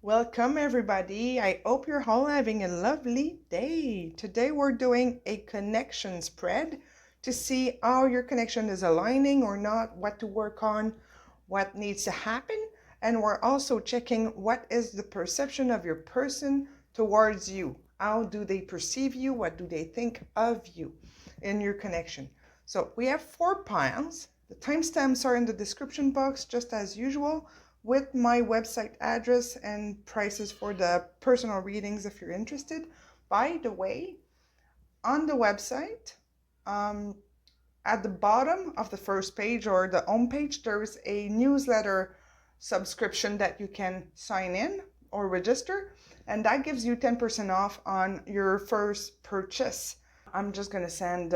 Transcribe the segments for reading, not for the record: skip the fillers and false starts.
Welcome everybody. I hope you're all having a lovely day. Today we're doing a connection spread to see how your connection is aligning or not, what to work on, what needs to happen, and we're also checking what is the perception of your person towards you. How do they perceive you? What do they think of you in your connection? So we have 4 piles. The timestamps are in the description box just as usual, with my website address and prices for the personal readings if you're interested. By the way, on the website, at the bottom of the first page or the home page, there's a newsletter subscription that you can sign in or register, and that gives you 10% off on your first purchase. I'm just going to send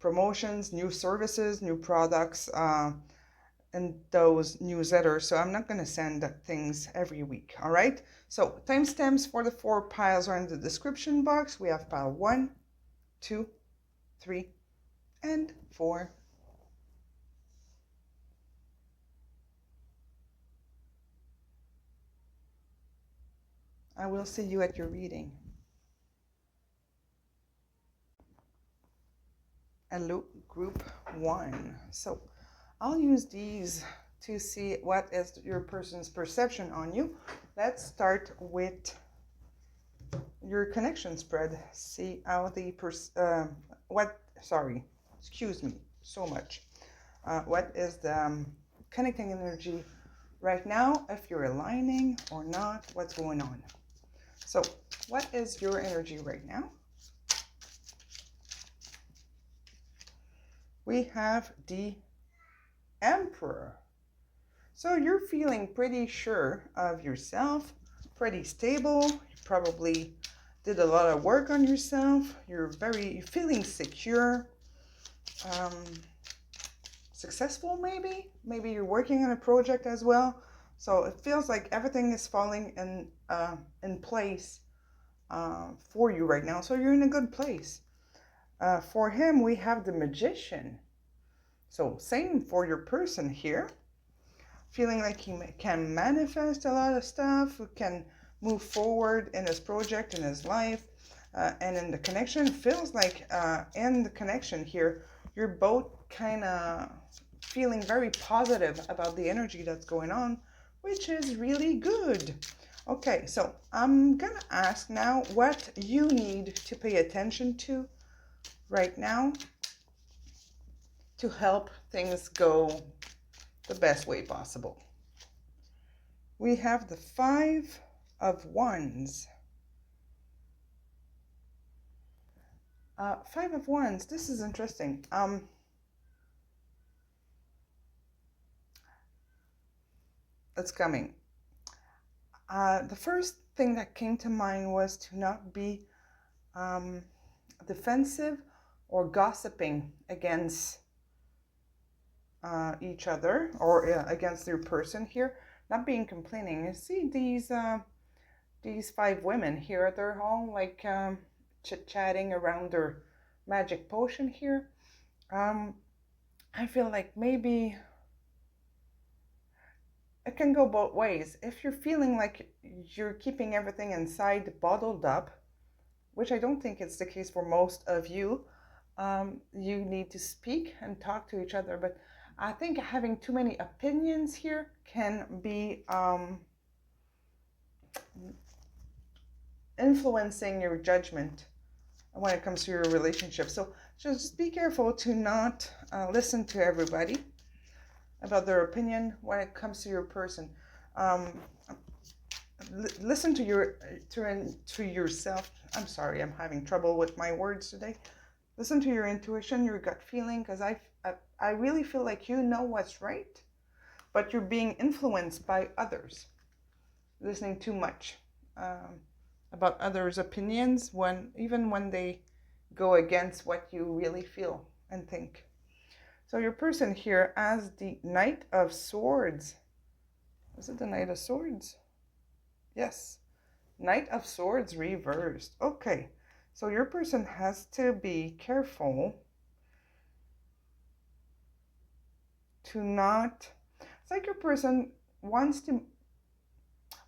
promotions, new services, new products, and those newsletters, so I'm not going to send things every week. All right, so timestamps for the 4 piles are in the description box. We have pile 1, 2, 3, and 4. I will see you at your reading. Hello, group 1. So I'll use these to see what is your person's perception on you. Let's start with your connection spread. See how the excuse me so much. What is the connecting energy right now, if you're aligning or not, what's going on? So what is your energy right now? We have the Emperor. So you're feeling pretty sure of yourself, pretty stable. You probably did a lot of work on yourself. You're feeling secure, successful maybe. Maybe you're working on a project as well. So it feels like everything is falling in place for you right now. So you're in a good place. For him, we have the Magician. So same for your person here, feeling like he can manifest a lot of stuff, can move forward in his project, in his life, and in the connection. Feels like in the connection here, you're both kind of feeling very positive about the energy that's going on, which is really good. Okay, so I'm gonna ask now what you need to pay attention to right now to help things go the best way possible. We have the 5 of Wands. 5 of Wands, this is interesting. It's coming. The first thing that came to mind was to not be defensive or gossiping against each other or against your person here, not being complaining. You see these 5 women here, they're all like chit-chatting around their magic potion here. I feel like maybe it can go both ways. If you're feeling like you're keeping everything inside bottled up, which I don't think it's the case for most of you, you need to speak and talk to each other. But I think having too many opinions here can be influencing your judgment when it comes to your relationship. So just be careful to not listen to everybody about their opinion when it comes to your person. Listen to yourself. I'm sorry, I'm having trouble with my words today. Listen to your intuition, your gut feeling, because I really feel like you know what's right, but you're being influenced by others, listening too much about others' opinions, even when they go against what you really feel and think. So your person here has the Knight of Swords. Is it the Knight of Swords? Yes. Knight of Swords reversed. Okay, so your person has to be careful to not... It's like your person wants to...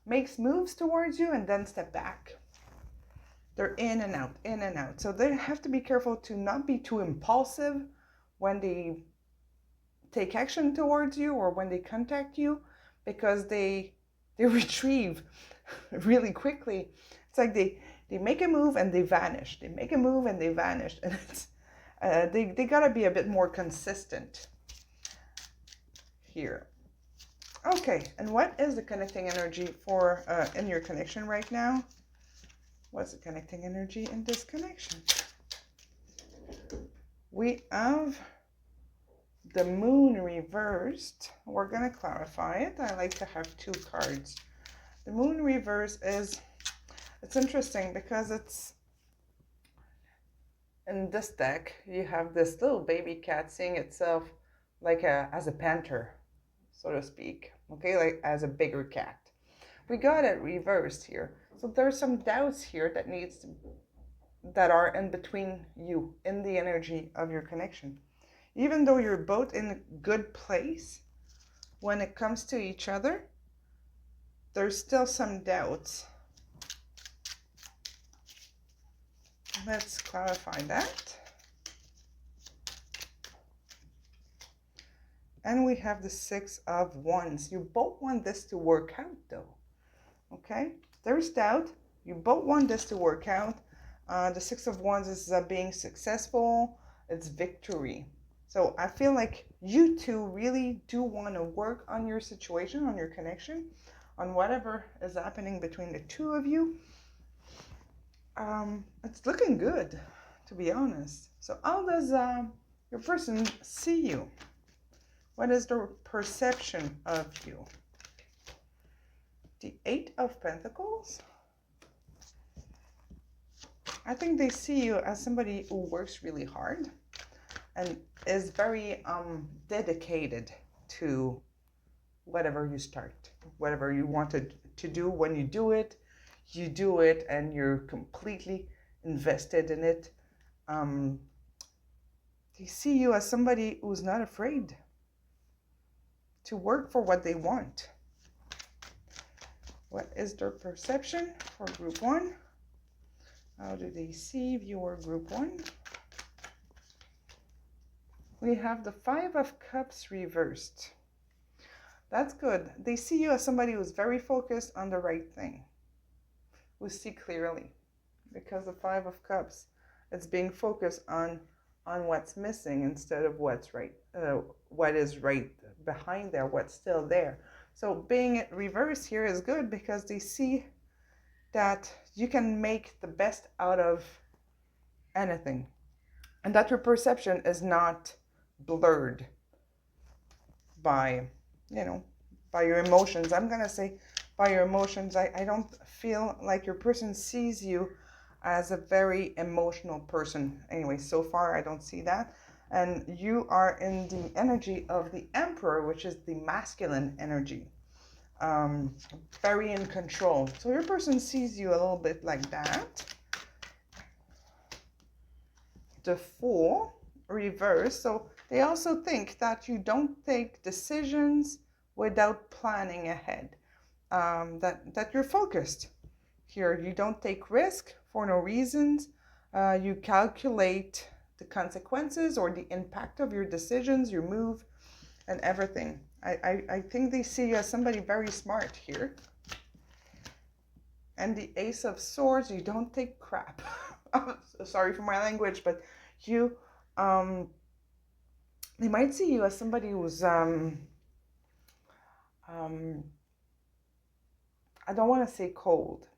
makes moves towards you and then step back. They're in and out, in and out. So they have to be careful to not be too impulsive when they take action towards you or when they contact you, because they retrieve really quickly. It's like they make a move and they vanish. They make a move and they vanish. And it's, they gotta be a bit more consistent here. Okay, and what is the connecting energy for in your connection right now? What's the connecting energy in this connection? We have the moon reversed. We're going to clarify it. I like to have two cards. The moon reverse is, it's interesting because it's, in this deck, you have this little baby cat seeing itself like as a panther, so to speak. Okay, like as a bigger cat. We got it reversed here. So there's some doubts here that are in between you, in the energy of your connection. Even though you're both in a good place, when it comes to each other, there's still some doubts. Let's clarify that. And we have the Six of Wands. You both want this to work out though. Okay, there's doubt. You both want this to work out. The Six of Wands is being successful. It's victory. So I feel like you two really do want to work on your situation, on your connection, on whatever is happening between the two of you. It's looking good, to be honest. So how does your person see you? What is their perception of you? The Eight of Pentacles. I think they see you as somebody who works really hard and is very dedicated to whatever you start, whatever you wanted to do. When you do it and you're completely invested in it. They see you as somebody who's not afraid to work for what they want. What is their perception for group one? How do they see viewer group one? We have the Five of Cups reversed. That's good. They see you as somebody who's very focused on the right thing, who see clearly, because the Five of Cups, it's being focused on what's missing instead of what's right, what is right behind there, what's still there. So being reversed here is good because they see that you can make the best out of anything, and that your perception is not blurred by, by your emotions. I'm gonna say by your emotions. I don't feel like your person sees you as a very emotional person. Anyway, so far I don't see that. And you are in the energy of the Emperor, which is the masculine energy. Very in control. So your person sees you a little bit like that. The Fool reverse. So they also think that you don't take decisions without planning ahead. That you're focused. Here, you don't take risk for no reasons. You calculate the consequences or the impact of your decisions, your move, and everything. I think they see you as somebody very smart here. And the Ace of Swords, you don't take crap. Sorry for my language, but you, they might see you as somebody who's, I don't want to say cold,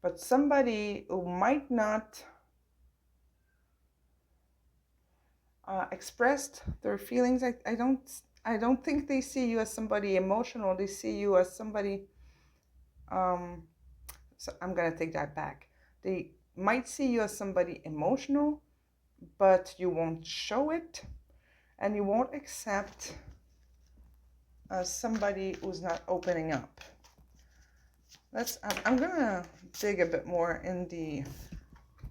but somebody who might not expressed their feelings. I don't think they see you as somebody emotional. They see you as somebody, so I'm gonna take that back. They might see you as somebody emotional, but you won't show it, and you won't accept somebody who's not opening up. I'm gonna dig a bit more in the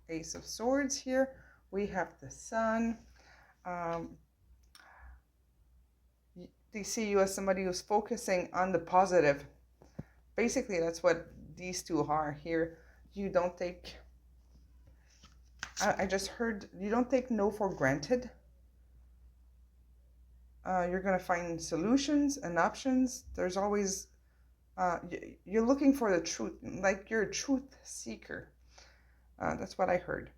Ace of Swords here. We have the Sun. They see you as somebody who's focusing on the positive. Basically, that's what these two are here. You don't take, I just heard, you don't take no for granted. You're going to find solutions and options. There's always, you're looking for the truth, like you're a truth seeker. That's what I heard.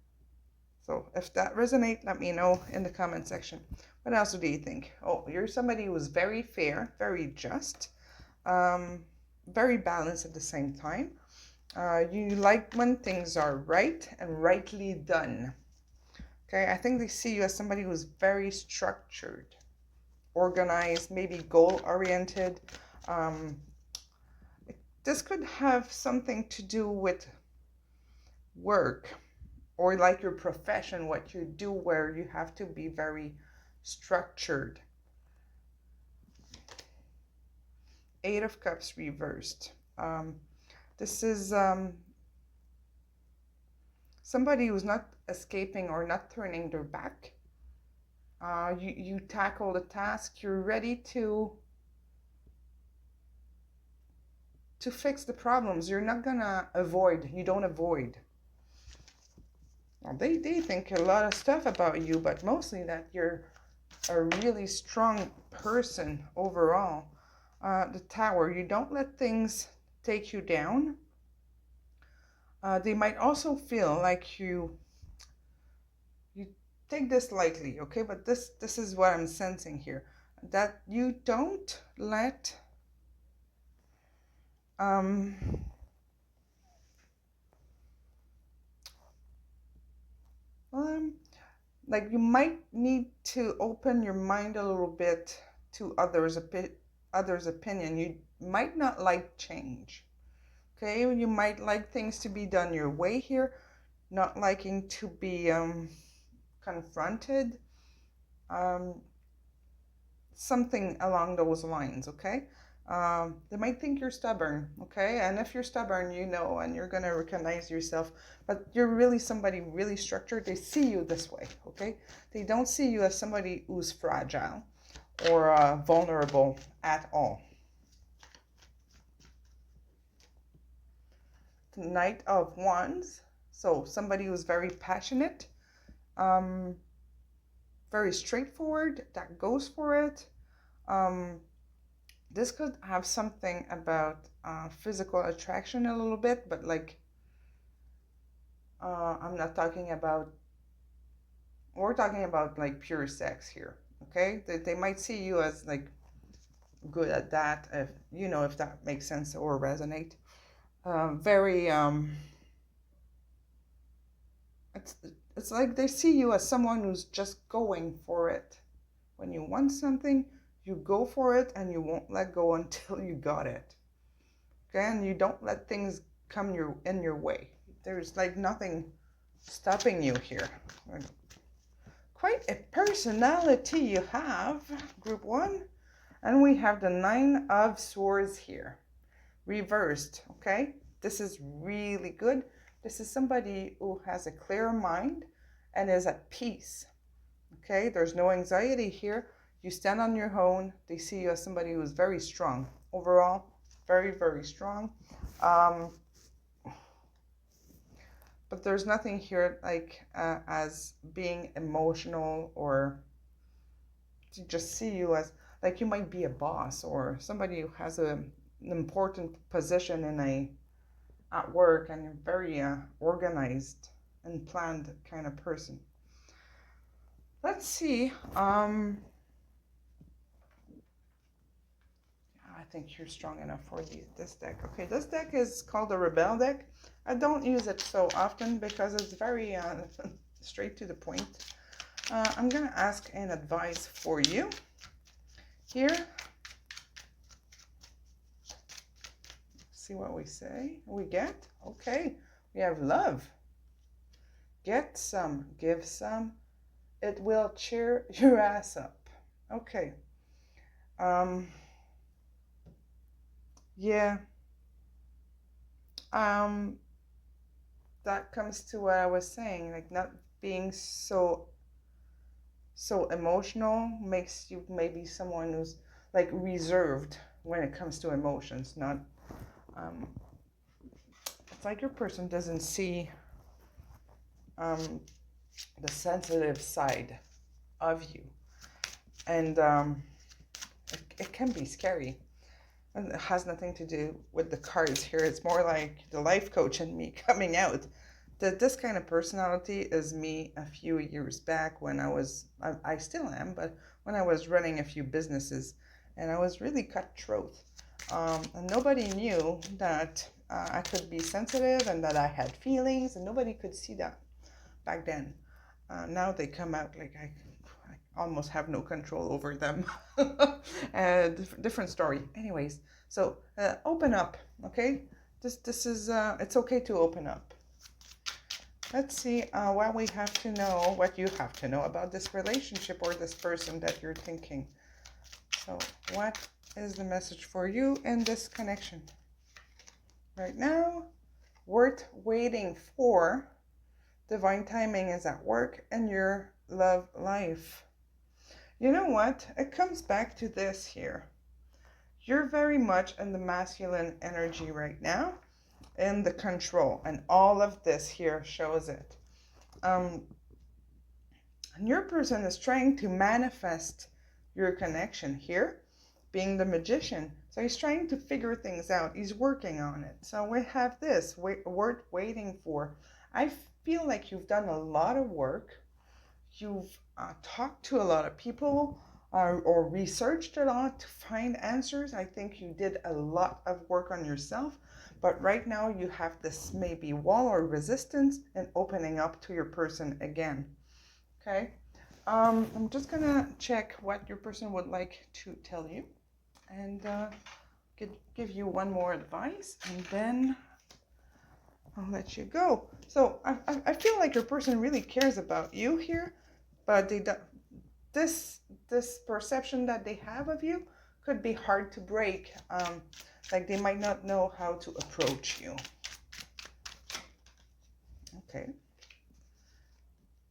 So if that resonates, let me know in the comment section. What else do you think? Oh, you're somebody who's very fair, very just, very balanced at the same time. You like when things are right and rightly done. Okay, I think they see you as somebody who's very structured, organized, maybe goal-oriented. This could have something to do with work or like your profession, what you do, where you have to be very structured. Eight of Cups reversed. This is somebody who's not escaping or not turning their back. You tackle the task. You're ready to fix the problems. You're not gonna avoid. You don't avoid. Well, they think a lot of stuff about you, but mostly that you're a really strong person overall. The Tower. You don't let things take you down. They might also feel like you take this lightly, okay? But this is what I'm sensing here. That you don't let like you might need to open your mind a little bit to others' opinion. You might not like change, okay? You might like things to be done your way here, not liking to be confronted, something along those lines, okay? They might think you're stubborn, okay? And if you're stubborn, you know, and you're going to recognize yourself, but you're really somebody really structured. They see you this way, okay? They don't see you as somebody who's fragile or vulnerable at all. The Knight of Wands. So somebody who's very passionate, very straightforward, that goes for it. This could have something about physical attraction a little bit, but like, I'm not talking about, we're talking about like pure sex here, okay? They might see you as like good at that, if you know, if that makes sense or resonate. Very, it's like they see you as someone who's just going for it. When you want something, you go for it and you won't let go until you got it. Okay, and you don't let things come in your way. There's like nothing stopping you here. Quite a personality you have, group one. And we have the Nine of Swords here, reversed, okay? This is really good. This is somebody who has a clear mind and is at peace, okay? There's no anxiety here. You stand on your own. They see you as somebody who is very strong. Overall, very, very strong. But there's nothing here like as being emotional, or to just see you as like you might be a boss or somebody who has an important position at work, and you're very organized and planned kind of person. Let's see. I think you're strong enough for this deck. Okay, this deck is called the Rebel deck. I don't use it so often because it's very straight to the point. I'm going to ask an advice for you here. See what we say. We get. Okay, we have love. Get some, give some. It will cheer your ass up. Okay. Yeah. that comes to what I was saying, like not being so emotional makes you maybe someone who's like reserved when it comes to emotions. Not it's like your person doesn't see the sensitive side of you, and it can be scary. And it has nothing to do with the cards here. It's more like the life coach and me coming out. That this kind of personality is me a few years back when I still am, but when I was running a few businesses, and I was really cutthroat. And nobody knew that I could be sensitive and that I had feelings, and nobody could see that back then. Now they come out like I almost have no control over them. Different story. Anyways, so open up, okay? This is it's okay to open up. Let's see what we have to know, what you have to know about this relationship or this person that you're thinking. So what is the message for you in this connection? Right now, worth waiting for. Divine timing is at work in your love life. You know what? It comes back to this here. You're very much in the masculine energy right now, in the control, and all of this here shows it. And your person is trying to manifest your connection here, being the magician. So he's trying to figure things out. He's working on it. So we have this worth waiting for. I feel like you've done a lot of work. You've talked to a lot of people or researched a lot to find answers. I think you did a lot of work on yourself, but right now you have this maybe wall or resistance in opening up to your person again. Okay, I'm just gonna check what your person would like to tell you, and give you one more advice, and then I'll let you go. So I feel like your person really cares about you here, but this perception that they have of you could be hard to break. Like they might not know how to approach you. Okay.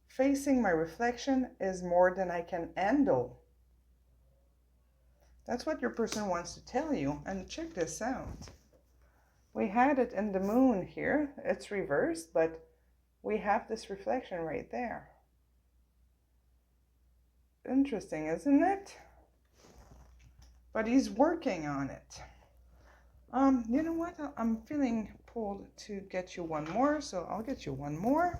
Facing my reflection is more than I can handle. That's what your person wants to tell you. And check this out. We had it in the moon here. It's reversed, but we have this reflection right there. Interesting, isn't it? But he's working on it. You know what? I'm feeling pulled to get you one more, so I'll get you one more.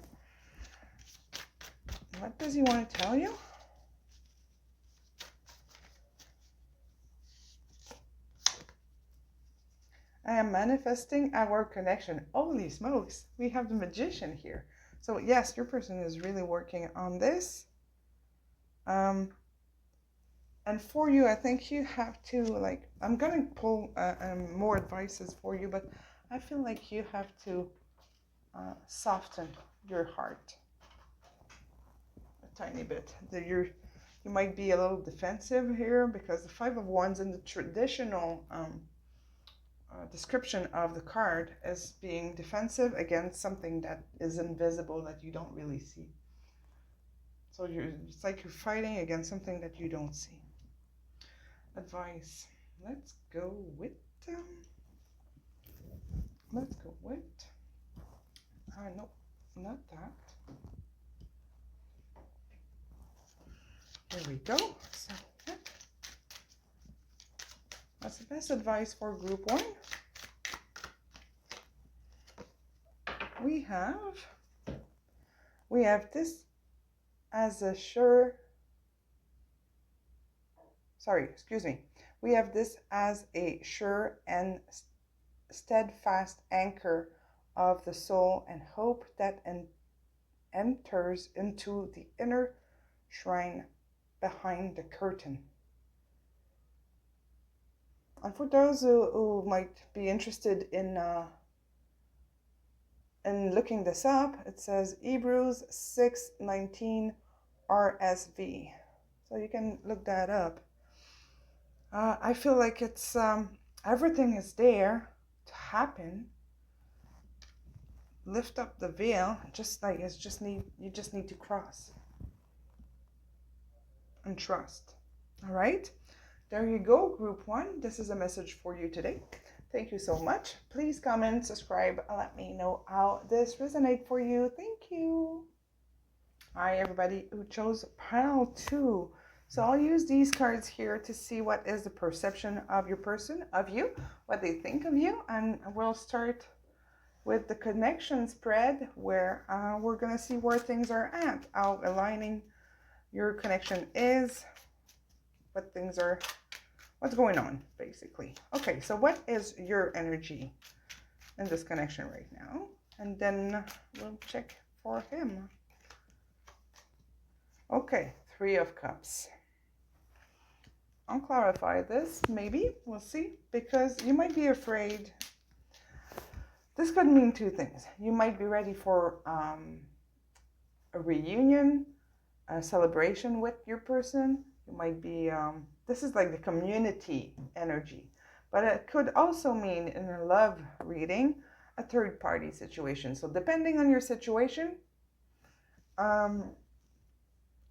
What does he want to tell you? I am manifesting our connection. Holy smokes, we have the magician here. So yes, your person is really working on this. And for you, I think you have to, like, I'm going to pull more advices for you, but I feel like you have to soften your heart a tiny bit. You might be a little defensive here because the Five of Wands in the traditional description of the card is being defensive against something that is invisible that you don't really see. So it's like you're fighting against something that you don't see. Advice. Let's go with no, not that. There we go. So that's the best advice for group 1. We have this as a we have this as a sure and steadfast anchor of the soul and hope that enters into the inner shrine behind the curtain. And for those who might be interested in looking this up, it says Hebrews 6:19 RSV. So you can look that up. I feel like it's everything is there to happen. lift up the veil, just like you just need to cross and trust. All right, there you go, group 1. This is a message for you today. Thank you so much. Please comment, subscribe, and let me know how this resonates for you. Thank you. Hi, everybody who chose pile 2. So I'll use these cards here to see what is the perception of your person, of you, what they think of you, and we'll start with the connection spread, where we're going to see where things are at, how aligning your connection is, what's going on, basically. Okay, so what is your energy in this connection right now? And then we'll check for him. Okay, 3 of Cups. I'll clarify this, maybe, we'll see, because you might be afraid. This could mean 2 things. You might be ready for a reunion, a celebration with your person. You might be, this is like the community energy, but it could also mean, in a love reading, a third party situation. So depending on your situation,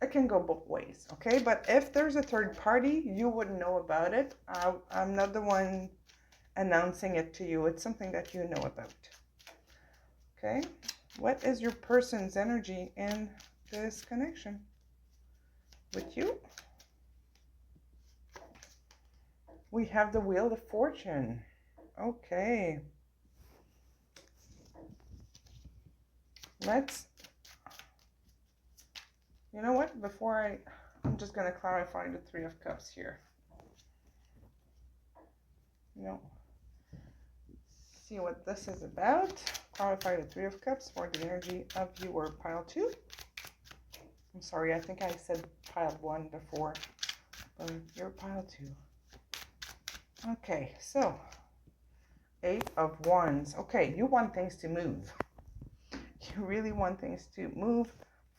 it can go both ways, okay? But if there's a third party, you wouldn't know about it. I'm not the one announcing it to you. It's something that you know about, okay? What is your person's energy in this connection with you? We have the Wheel of Fortune. Okay. You know what? Before I'm just going to clarify the 3 of Cups here. See what this is about. Clarify the 3 of Cups for the energy of your pile 2. I'm sorry, I think I said pile 1 before. But you're pile 2. Okay, so 8 of Wands. Okay, you want things to move. You really want things to move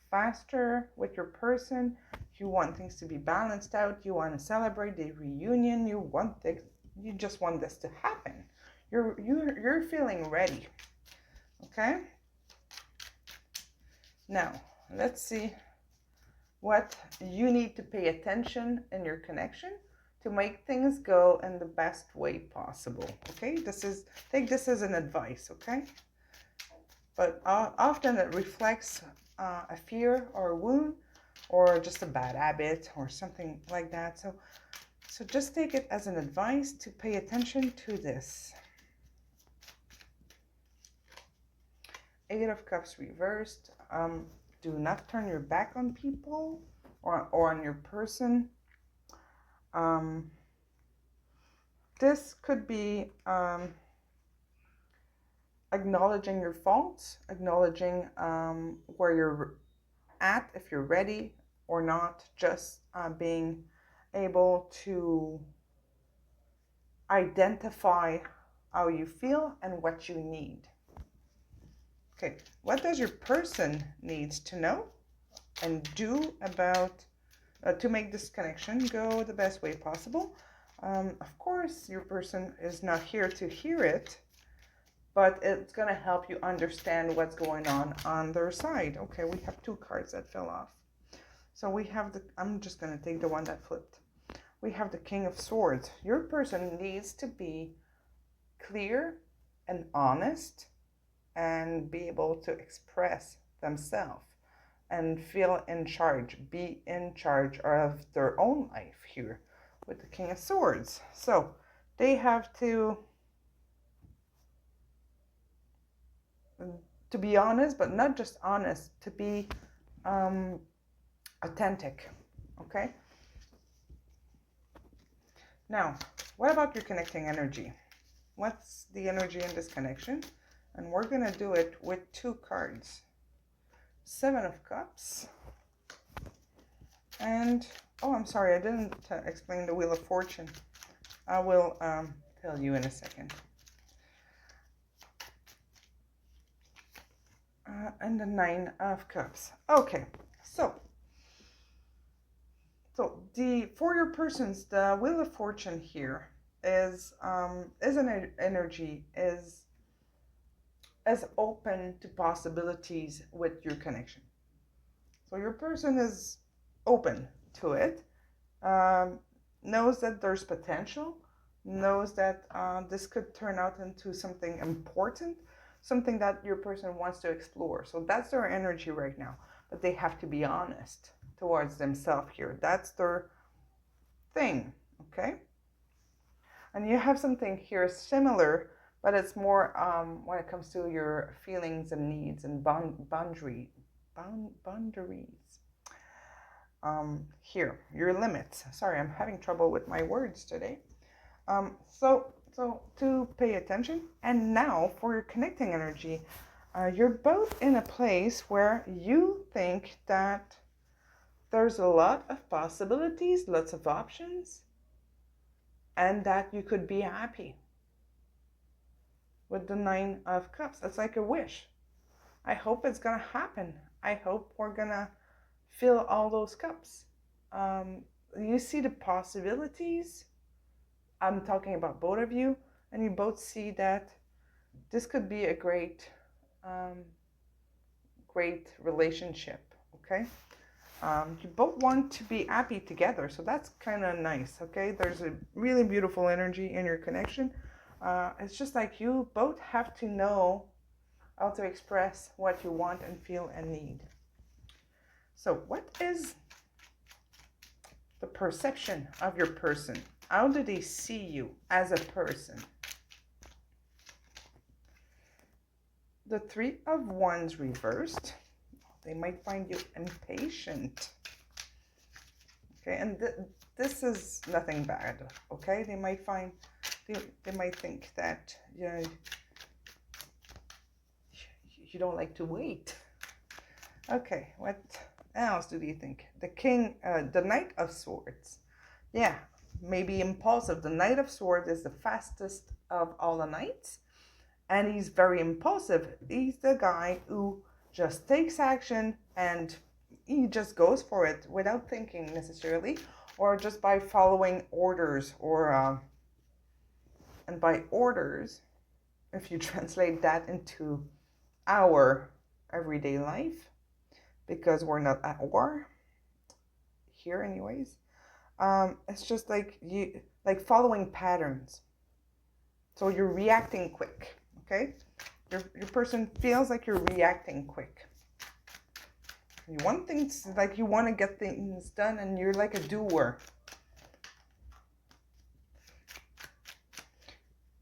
faster with your person. You want things to be balanced out. You want to celebrate the reunion. You just want this to happen. You're feeling ready. Okay? Now, let's see what you need to pay attention in your connection to make things go in the best way possible. Okay? Take this as an advice, okay? But often it reflects a fear or a wound or just a bad habit or something like that. So just take it as an advice to pay attention to this. 8 of Cups reversed. Do not turn your back on people or on your person. This could be acknowledging your faults, acknowledging where you're at, if you're ready or not, just being able to identify how you feel and what you need. Okay, what does your person needs to know and do about to make this connection go the best way possible? Of course, your person is not here to hear it, but it's going to help you understand what's going on their side. Okay, we have 2 cards that fell off. So we have I'm just going to take the one that flipped. We have the King of Swords. Your person needs to be clear and honest and be able to express themselves and feel in charge, be in charge of their own life here with the King of Swords. So they have to be honest, but not just honest, to be authentic, okay? Now, what about your connecting energy? What's the energy in this connection? And we're going to do it with 2 cards. 7 of Cups. And, oh, I'm sorry, I didn't explain the Wheel of Fortune. I will tell you in a second. And the 9 of Cups. Okay, so for your persons, the Wheel of Fortune here is an energy, is is open to possibilities with your connection. So your person is open to it, knows that there's potential, knows that this could turn out into something important, something that your person wants to explore. So that's their energy right now. But they have to be honest towards themselves here. That's their thing, okay? And you have something here similar, but it's more when it comes to your feelings and needs and boundaries. Here, your limits. Sorry, I'm having trouble with my words today. So to pay attention. And now for your connecting energy, you're both in a place where you think that there's a lot of possibilities, lots of options, and that you could be happy. With the 9 of Cups, it's like a wish. I hope it's gonna happen. I hope we're gonna fill all those cups. You see the possibilities. I'm talking about both of you, and you both see that this could be a great relationship, okay? You both want to be happy together, so that's kind of nice, okay? There's a really beautiful energy in your connection. It's just like you both have to know how to express what you want and feel and need. So what is the perception of your person? How do they see you as a person? The 3 of Wands reversed. They might find you impatient. Okay, and this is nothing bad, okay? They might find, they might think that you don't like to wait. Okay, what else do you think? The Knight of Swords. Yeah, maybe impulsive. The Knight of Swords is the fastest of all the knights, and he's very impulsive. He's the guy who just takes action and he just goes for it without thinking necessarily, or just by following orders, or and by orders, if you translate that into our everyday life, because we're not at war here anyways, it's just like following patterns. So you're reacting quick, okay? Your person feels like you're reacting quick. You want things, like you want to get things done, and you're like a doer.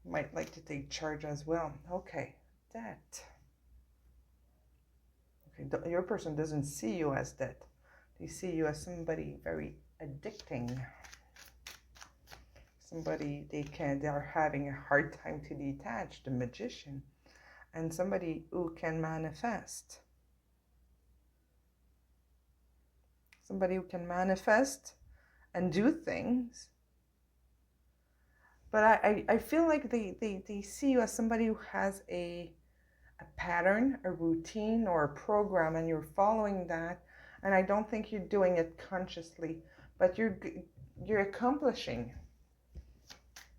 You might like to take charge as well. Okay, that. Okay, your person doesn't see you as that. They see you as somebody very addicting. Somebody they are having a hard time to detach, the Magician, and somebody who can manifest. Somebody who can manifest and do things. But I feel like they see you as somebody who has a pattern, a routine, or a program, and you're following that. And I don't think you're doing it consciously, but you're accomplishing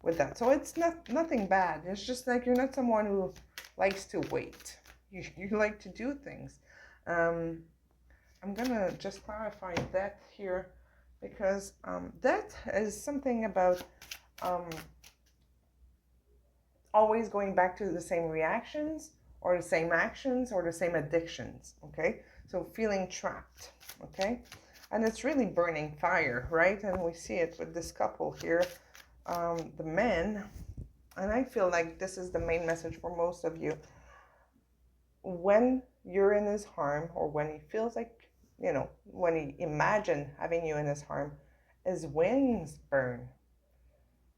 with that. So it's nothing bad. It's just like you're not someone who likes to wait. You like to do things. I'm gonna just clarify that here, because that is something about always going back to the same reactions, or the same actions, or the same addictions, okay? So feeling trapped, okay? And it's really burning fire, right? And we see it with this couple here, the man, and I feel like this is the main message for most of you. When you're in his harm, or when he feels like, when he imagines having you in his harm, his wings burn.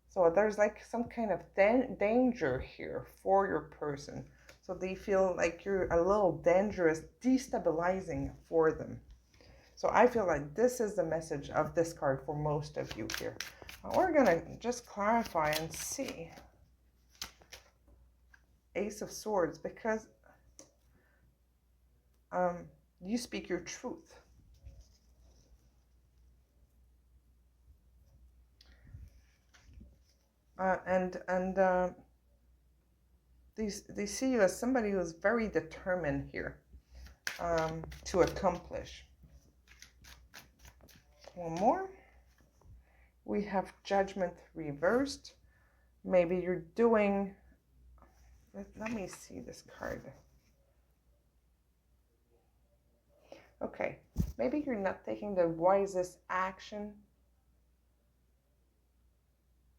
So there's like some kind of danger here for your person. So they feel like you're a little dangerous, destabilizing for them. So I feel like this is the message of this card for most of you here. We're going to just clarify and see. Ace of Swords, because you speak your truth. And they see you as somebody who is very determined here to accomplish. One more. We have Judgment reversed. Maybe you're doing, let me see this card. Okay, maybe you're not taking the wisest action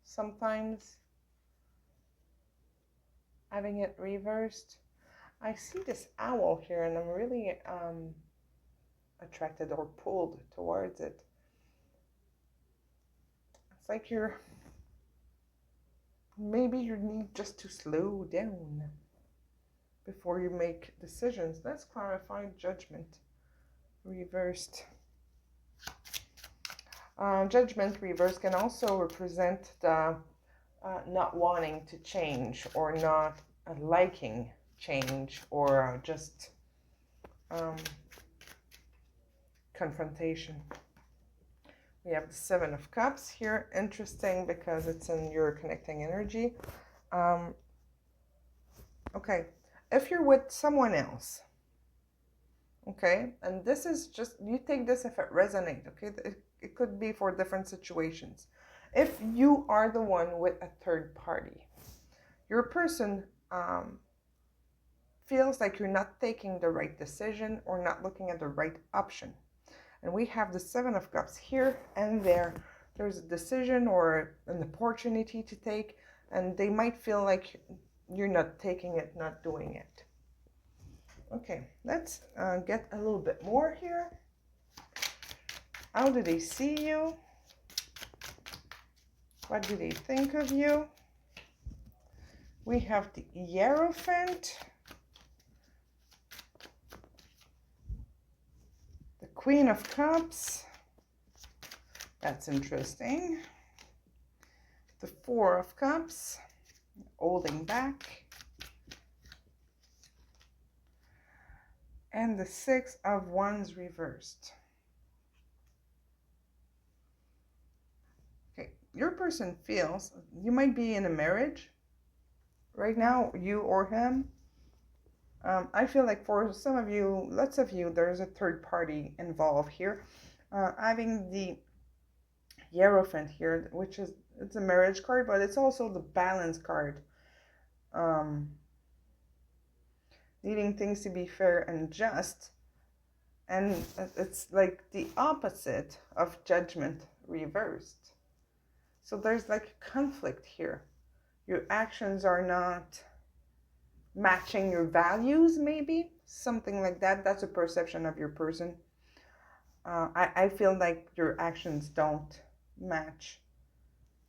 sometimes. Having it reversed. I see this owl here and I'm really attracted or pulled towards it. It's like maybe you need just to slow down before you make decisions. Let's clarify Judgment reversed. Judgment reversed can also represent the not wanting to change or not liking change or just confrontation. We have the Seven of Cups here. Interesting because it's in your connecting energy. Okay, if you're with someone else, okay, and this is just, you take this if it resonates, okay? It could be for different situations. If you are the one with a third party, your person feels like you're not taking the right decision or not looking at the right option. And we have the Seven of Cups here and there. There's a decision or an opportunity to take, and they might feel like you're not taking it, not doing it. Okay, let's get a little bit more here. How do they see you? What do they think of you? We have the Hierophant, the Queen of Cups. That's interesting. The Four of Cups, holding back. And the Six of Wands reversed. Okay, your person feels, you might be in a marriage right now, you or him. I feel like for some of you, lots of you, there's a third party involved here. Having the Hierophant here, which is, it's a marriage card, but it's also the balance card. Needing things to be fair and just. And it's like the opposite of Judgment reversed. So there's like conflict here. Your actions are not matching your values, maybe. Something like that. That's a perception of your person. I feel like your actions don't match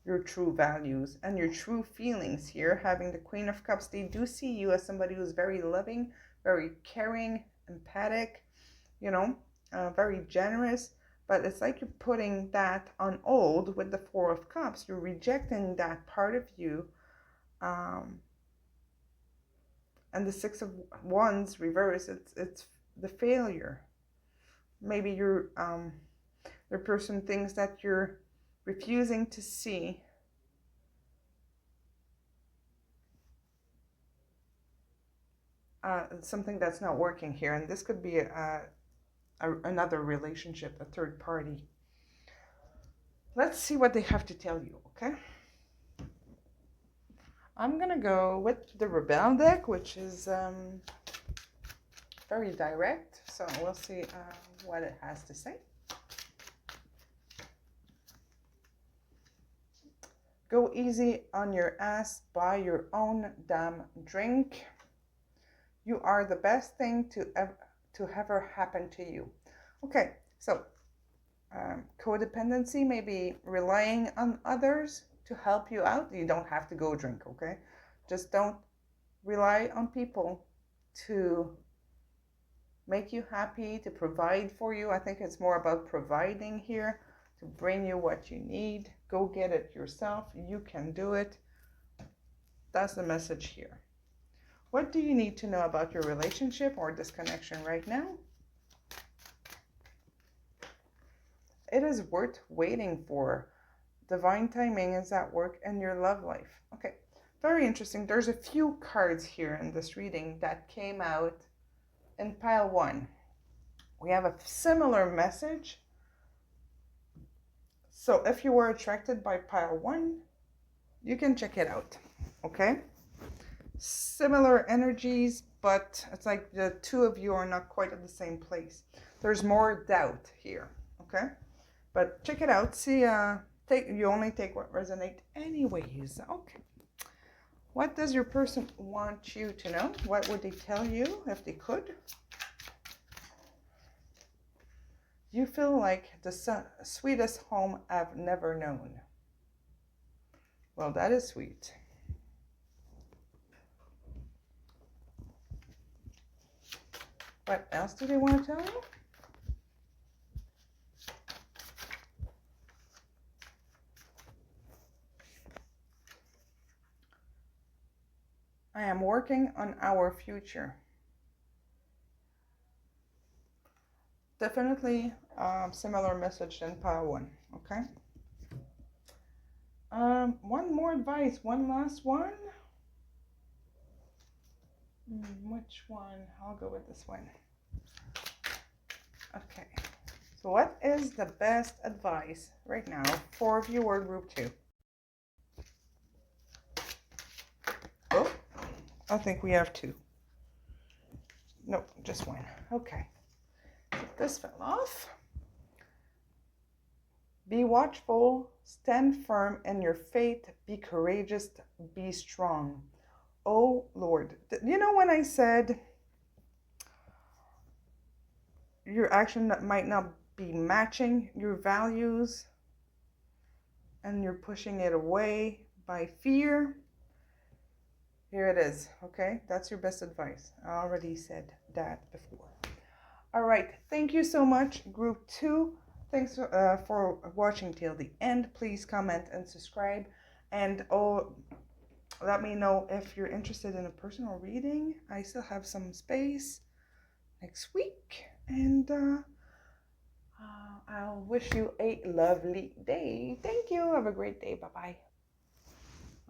your true values and your true feelings here. Having the Queen of Cups, they do see you as somebody who's very loving, very caring, empathic, you know, very generous. But it's like you're putting that on hold with the Four of Cups. You're rejecting that part of you. And the Six of Wands reverse, it's the failure. Maybe your person thinks that you're refusing to see something that's not working here. And this could be another relationship, a third party. Let's see what they have to tell you, okay? I'm gonna go with the Rebel deck, which is very direct. So we'll see what it has to say. Go easy on your ass, buy your own damn drink. You are the best thing to ever happen to you. Okay, so codependency, maybe relying on others to help you out. You don't have to go drink, okay? Just don't rely on people to make you happy, to provide for you. I think it's more about providing here, to bring you what you need. Go get it yourself. You can do it. That's the message here. What do you need to know about your relationship or this connection right now? It is worth waiting for. Divine timing is at work in your love life. Okay, Very interesting. There's a few cards here in this reading that came out in pile 1. We have a similar message. So if you were attracted by pile 1, you can check it out, okay? Similar energies, but it's like the two of you are not quite at the same place. There's more doubt here, okay? But check it out. See, you only take what resonates anyways. Okay. What does your person want you to know? What would they tell you if they could? You feel like the sweetest home I've never known. Well, that is sweet. What else do they want to tell you? I am working on our future. Definitely similar message than pile 1, okay? One more advice, one last one. Which one? I'll go with this one. Okay. So what is the best advice right now for viewer group 2? Oh, I think we have 2. Nope, just 1. Okay. So this fell off. Be watchful, stand firm in your faith, be courageous, be strong. Oh Lord, you know when I said your action that might not be matching your values and you're pushing it away by fear? Here it is, okay? That's your best advice. I already said that before. All right, thank you so much, group 2. Thanks for watching till the end. Please comment and subscribe. And let me know if you're interested in a personal reading. I still have some space next week. And I'll wish you a lovely day. Thank you. Have a great day. Bye-bye.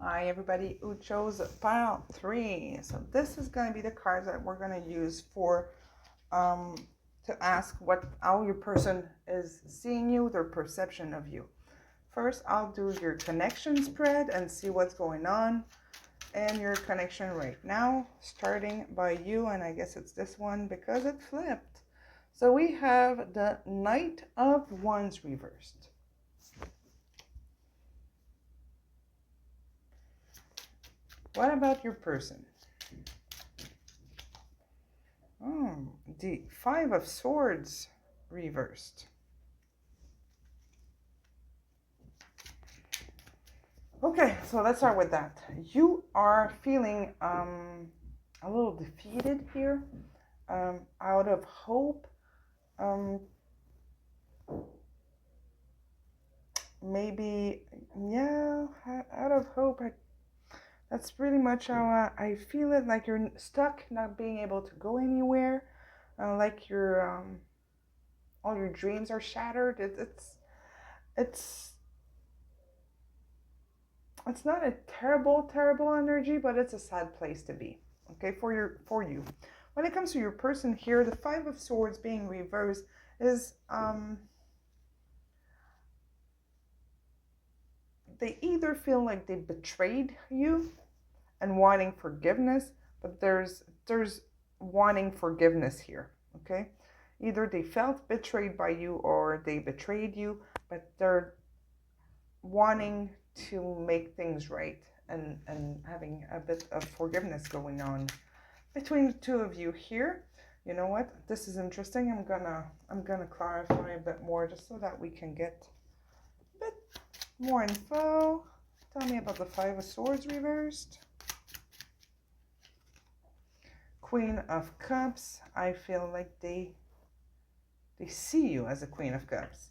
Hi, everybody who chose pile 3. So this is going to be the cards that we're going to use for to ask how your person is seeing you, their perception of you. First, I'll do your connection spread and see what's going on in your connection right now, starting by you, and I guess it's this one because it flipped. So we have the Knight of Wands reversed. What about your person? The 5 of Swords reversed. Okay, so let's start with that. You are feeling a little defeated here, out of hope. Maybe, yeah, out of hope. That's pretty much how I feel it, like you're stuck, not being able to go anywhere, like all your dreams are shattered. It's not a terrible energy, but it's a sad place to be, okay, for you. When it comes to your person here, the 5 of Swords being reversed is, they either feel like they betrayed you and wanting forgiveness, but there's wanting forgiveness here, okay? Either they felt betrayed by you or they betrayed you, but they're wanting to make things right and having a bit of forgiveness going on between the two of you here. You know what? This is interesting. I'm gonna clarify a bit more just so that we can get a bit more info. Tell me about the 5 of Swords reversed. Queen of Cups. I feel like they see you as a Queen of Cups.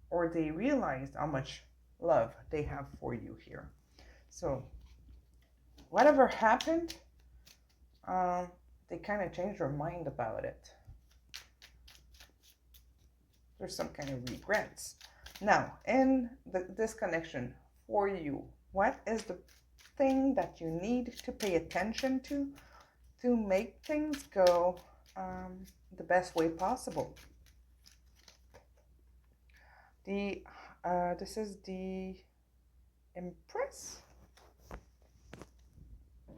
Or they realized how much love they have for you here. So whatever happened, they kind of changed their mind about it. There's some kind of regrets. Now, in this connection for you, What is the thing that you need to pay attention to make things go the best way possible? This is the Empress.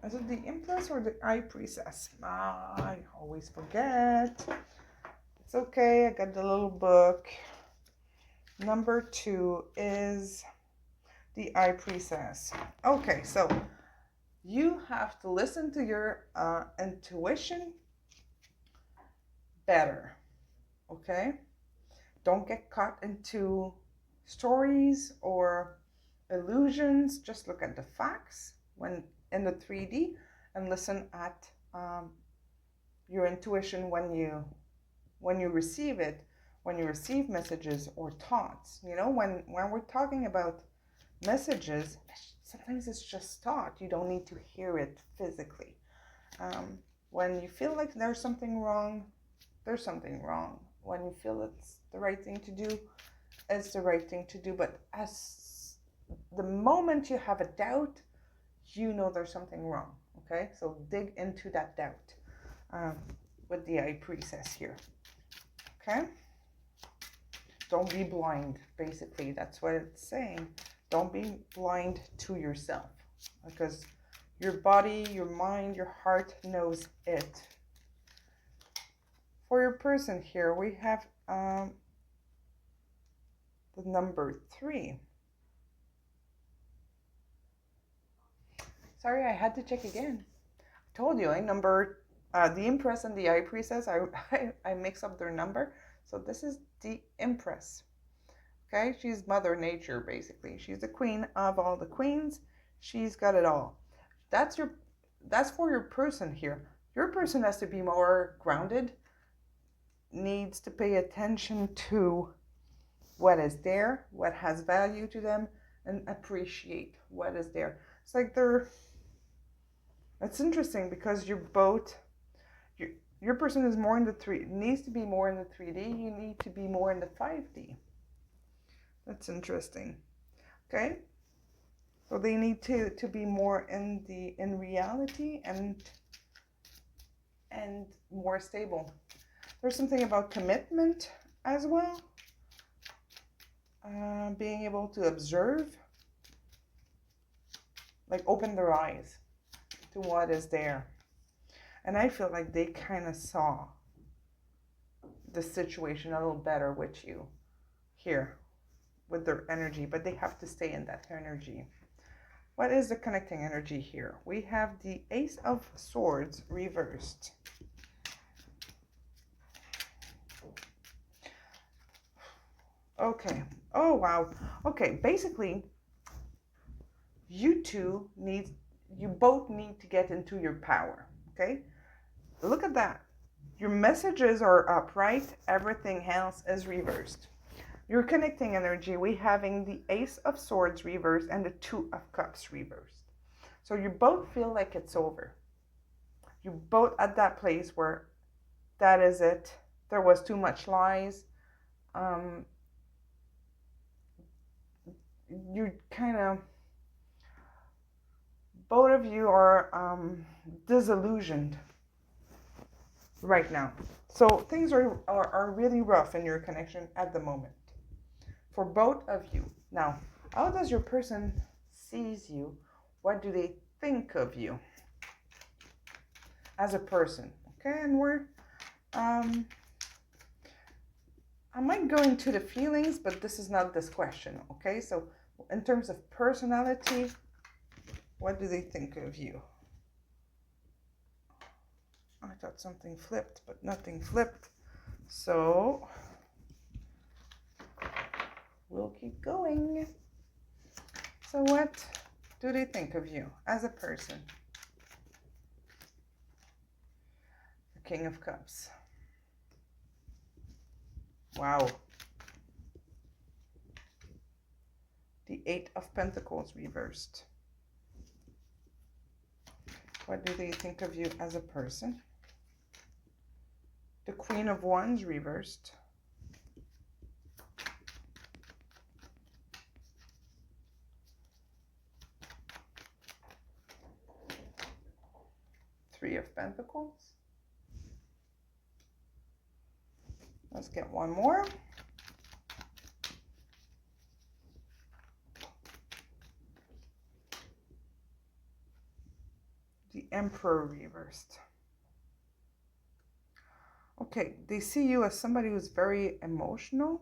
Is it the Empress or the High Priestess? I always forget. It's okay, I got the little book. Number 2 is the High Priestess. Okay, so you have to listen to your intuition better, okay? Don't get caught into stories or illusions. Just look at the facts when in the 3D and listen at your intuition when you receive it, when you receive messages or thoughts. You know, when we're talking about messages, sometimes it's just thought. You don't need to hear it physically. When you feel like there's something wrong, there's something wrong. When you feel it's the right thing to do, it's the right thing to do. But as the moment you have a doubt, you know there's something wrong. Okay, so dig into that doubt with the High Priestess here. Okay, don't be blind. Basically, that's what it's saying. Don't be blind to yourself, because your body, your mind, your heart knows it. For your person here, we have the number 3. Sorry, I had to check again. I told you, the Empress and the High Priestess, I mix up their number. So this is the Empress. Okay, she's Mother Nature, basically. She's the queen of all the queens. She's got it all. That's for your person here. Your person has to be more grounded, needs to pay attention to what is there, what has value to them, and appreciate what is there. It's like it's interesting because you're both, your person is more in the 3, needs to be more in the 3D, you need to be more in the 5D. That's interesting. Okay, so they need to be more in reality and more stable. There's something about commitment as well. Being able to observe, like open their eyes to what is there. And I feel like they kind of saw the situation a little better with you here with their energy, but they have to stay in that energy. What is the connecting energy here? We have the Ace of Swords reversed. Okay. Oh, wow. Okay, basically, you both need to get into your power, okay? Look at that. Your messages are upright. Everything else is reversed. Your connecting energy, we having the Ace of Swords reversed and the 2 of Cups reversed. So you both feel like it's over. You both at that place where that is it. There was too much lies. You kind of, both of you are disillusioned right now. So things are really rough in your connection at the moment for both of you. Now, how does your person sees you? What do they think of you as a person? Okay, and I might go into the feelings, but this is not this question, okay? So in terms of personality, what do they think of you? I thought something flipped, but nothing flipped. So we'll keep going. So what do they think of you as a person? The King of Cups. Wow. The 8 of Pentacles reversed. What do they think of you as a person? The Queen of Wands reversed. Three of Pentacles. Let's get one more. The Emperor reversed. Okay, they see you as somebody who's very emotional,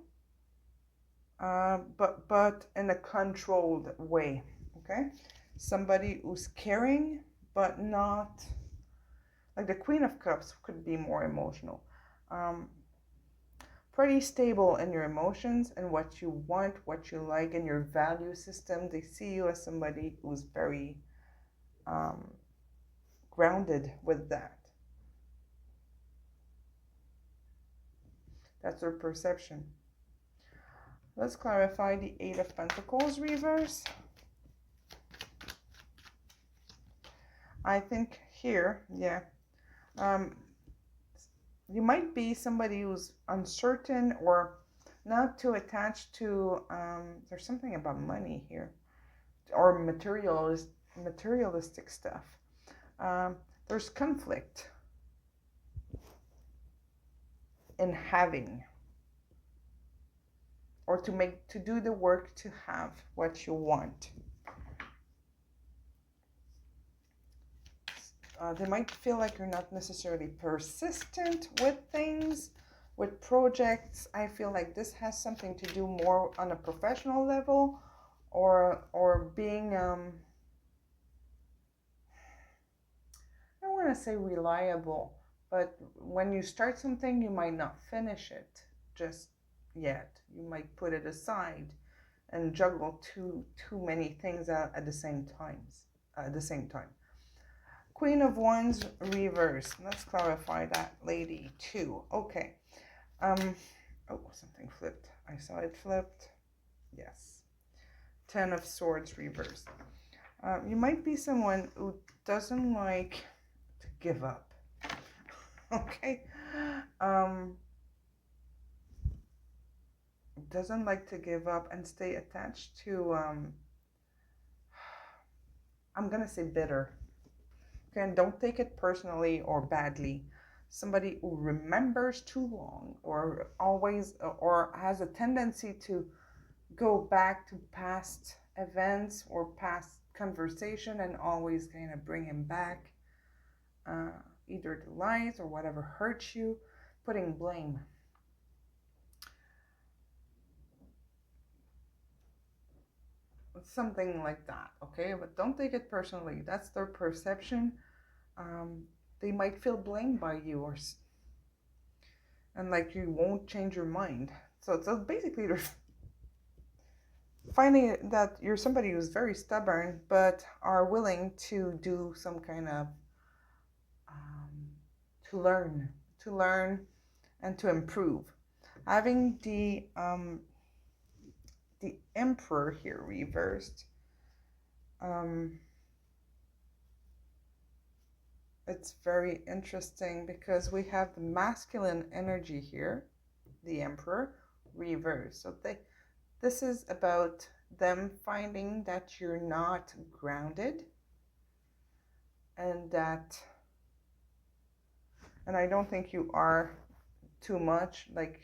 but in a controlled way, okay? Somebody who's caring, but not, like the Queen of Cups could be more emotional. Pretty stable in your emotions and what you want, what you like, in your value system. They see you as somebody who's very grounded with that. That's their perception. Let's clarify the Eight of Pentacles reverse. I think here, yeah, you might be somebody who's uncertain or not too attached to, there's something about money here, or materialistic stuff. There's conflict in having, or to do the work to have what you want. They might feel like you're not necessarily persistent with things, with projects. I feel like this has something to do more on a professional level, or being, I don't want to say reliable, but when you start something, you might not finish it just yet. You might put it aside and juggle too many things at the same time. Queen of Wands reverse. Let's clarify that, lady, too. Okay. Oh, something flipped. I saw it flipped. Yes. Ten of Swords reverse. You might be someone who doesn't like to give up. Okay. Doesn't like to give up and stay attached to, I'm going to say bitter. Okay, and don't take it personally or badly. Somebody who remembers too long, or always, or has a tendency to go back to past events or past conversation and always kind of bring him back, either to lies or whatever hurts you, putting blame. Something like that, okay? But don't take it personally. That's their perception. They might feel blamed by you, and like you won't change your mind. So basically they're finding that you're somebody who's very stubborn, but are willing to do some kind of, to learn and to improve. Having the Emperor here reversed, it's very interesting because we have the masculine energy here, the Emperor reversed. So this is about them finding that you're not grounded, and I don't think you are too much, like,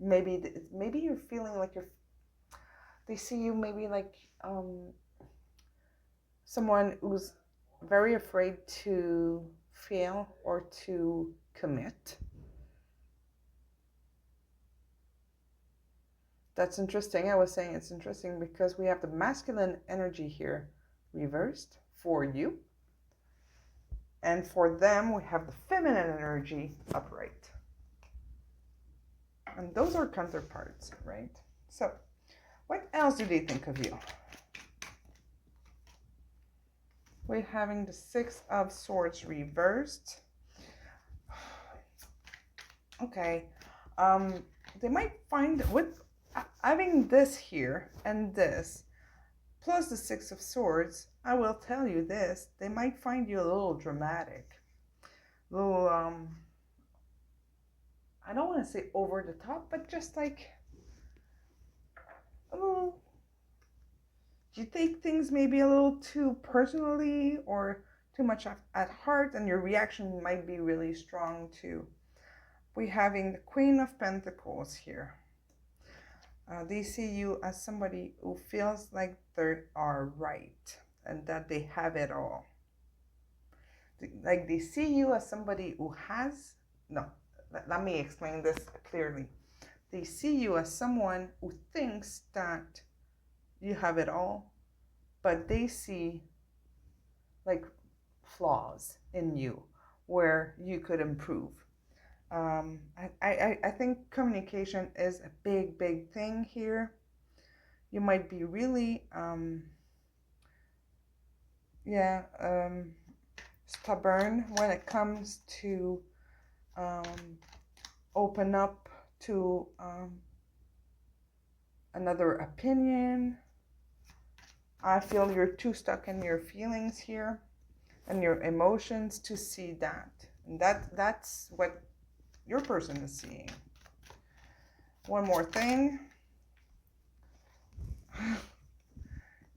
maybe you're feeling like they see you maybe like someone who's very afraid to fail or to commit. That's interesting. I was saying it's interesting because we have the masculine energy here reversed for you. And for them, we have the feminine energy upright. And those are counterparts, right? So, what else do they think of you? We're having the Six of Swords reversed. Okay. They might find, with having this here and this, plus the Six of Swords, I will tell you this, they might find you a little dramatic. A little, I don't want to say over the top, but just like a little, you take things maybe a little too personally or too much at heart, and your reaction might be really strong too. We're having the Queen of Pentacles here. They see you as somebody who feels like they are right and that they have it all. Like they see you as somebody who has, no, let me explain this clearly. They see you as someone who thinks that you have it all, but they see like flaws in you where you could improve. I think communication is a big thing here. You might be really, stubborn when it comes to open up to another opinion. I feel you're too stuck in your feelings here and your emotions to see that. And that's what your person is seeing. One more thing.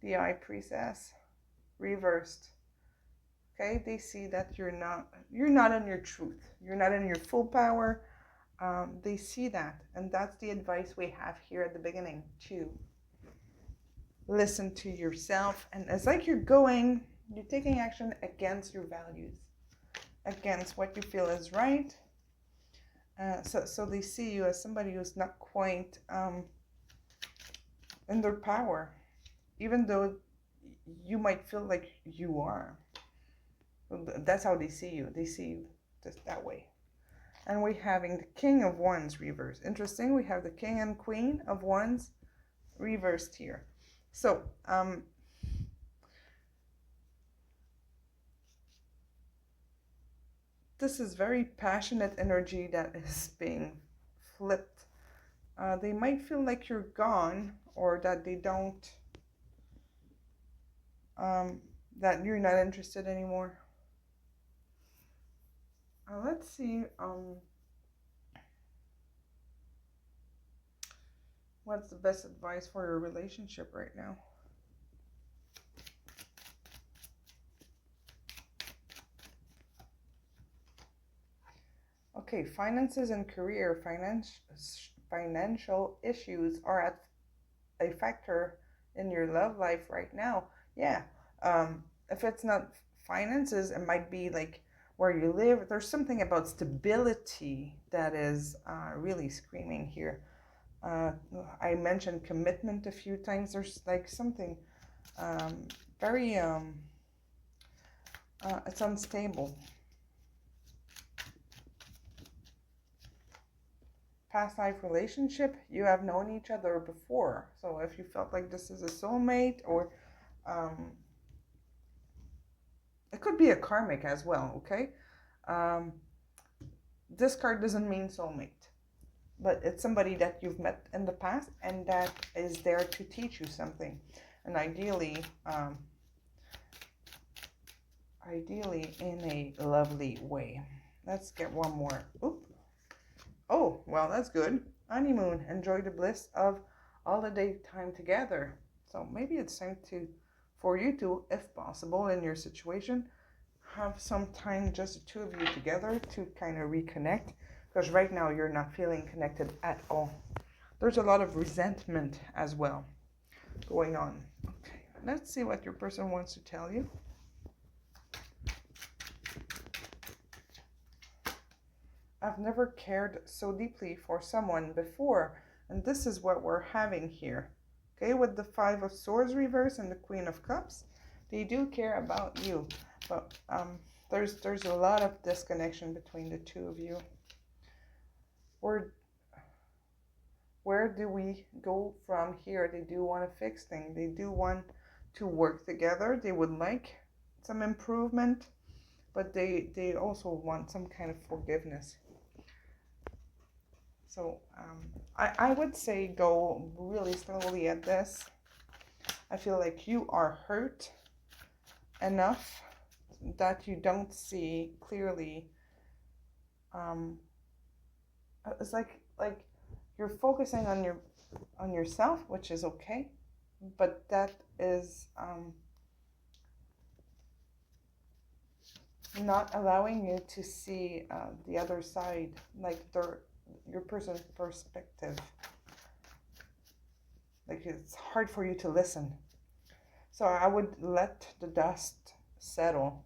The High Priestess reversed. Okay, they see that you're not in your truth. You're not in your full power. They see that, and that's the advice we have here at the beginning to listen to yourself. And it's like you're taking action against your values, against what you feel is right. So they see you as somebody who's not quite in their power, even though you might feel like you are. That's how they see you. They see you just that way. And we're having the King of Wands reversed. Interesting, we have the King and Queen of Wands reversed here. So, this is very passionate energy that is being flipped. They might feel like you're gone, or that they don't, that you're not interested anymore. Let's see, what's the best advice for your relationship right now? Okay, finances and career, financial issues are a factor in your love life right now. Yeah, if it's not finances, it might be like where you live. There's something about stability that is really screaming here. I mentioned commitment a few times. There's like something very, it's unstable. Past life relationship, you have known each other before. So if you felt like this is a soulmate, or it could be a karmic as well, okay? This card doesn't mean soulmate, but it's somebody that you've met in the past and that is there to teach you something. And ideally in a lovely way. Let's get one more. Oop. Oh, well, that's good. Honeymoon. Enjoy the bliss of holiday time together. So maybe it's time for you to, if possible in your situation, have some time, just the two of you together, to kind of reconnect. Because right now you're not feeling connected at all. There's a lot of resentment as well going on. Okay, let's see what your person wants to tell you. I've never cared so deeply for someone before. And this is what we're having here. Okay, with the Five of Swords reverse and the Queen of Cups. They do care about you. But there's a lot of disconnection between the two of you. Where do we go from here? They do want to fix things. They do want to work together. They would like some improvement. But they also want some kind of forgiveness. So I would say go really slowly at this. I feel like you are hurt enough that you don't see clearly. It's like you're focusing on yourself, which is okay, but that is not allowing you to see the other side, like your person's perspective. Like it's hard for you to listen. So I would let the dust settle,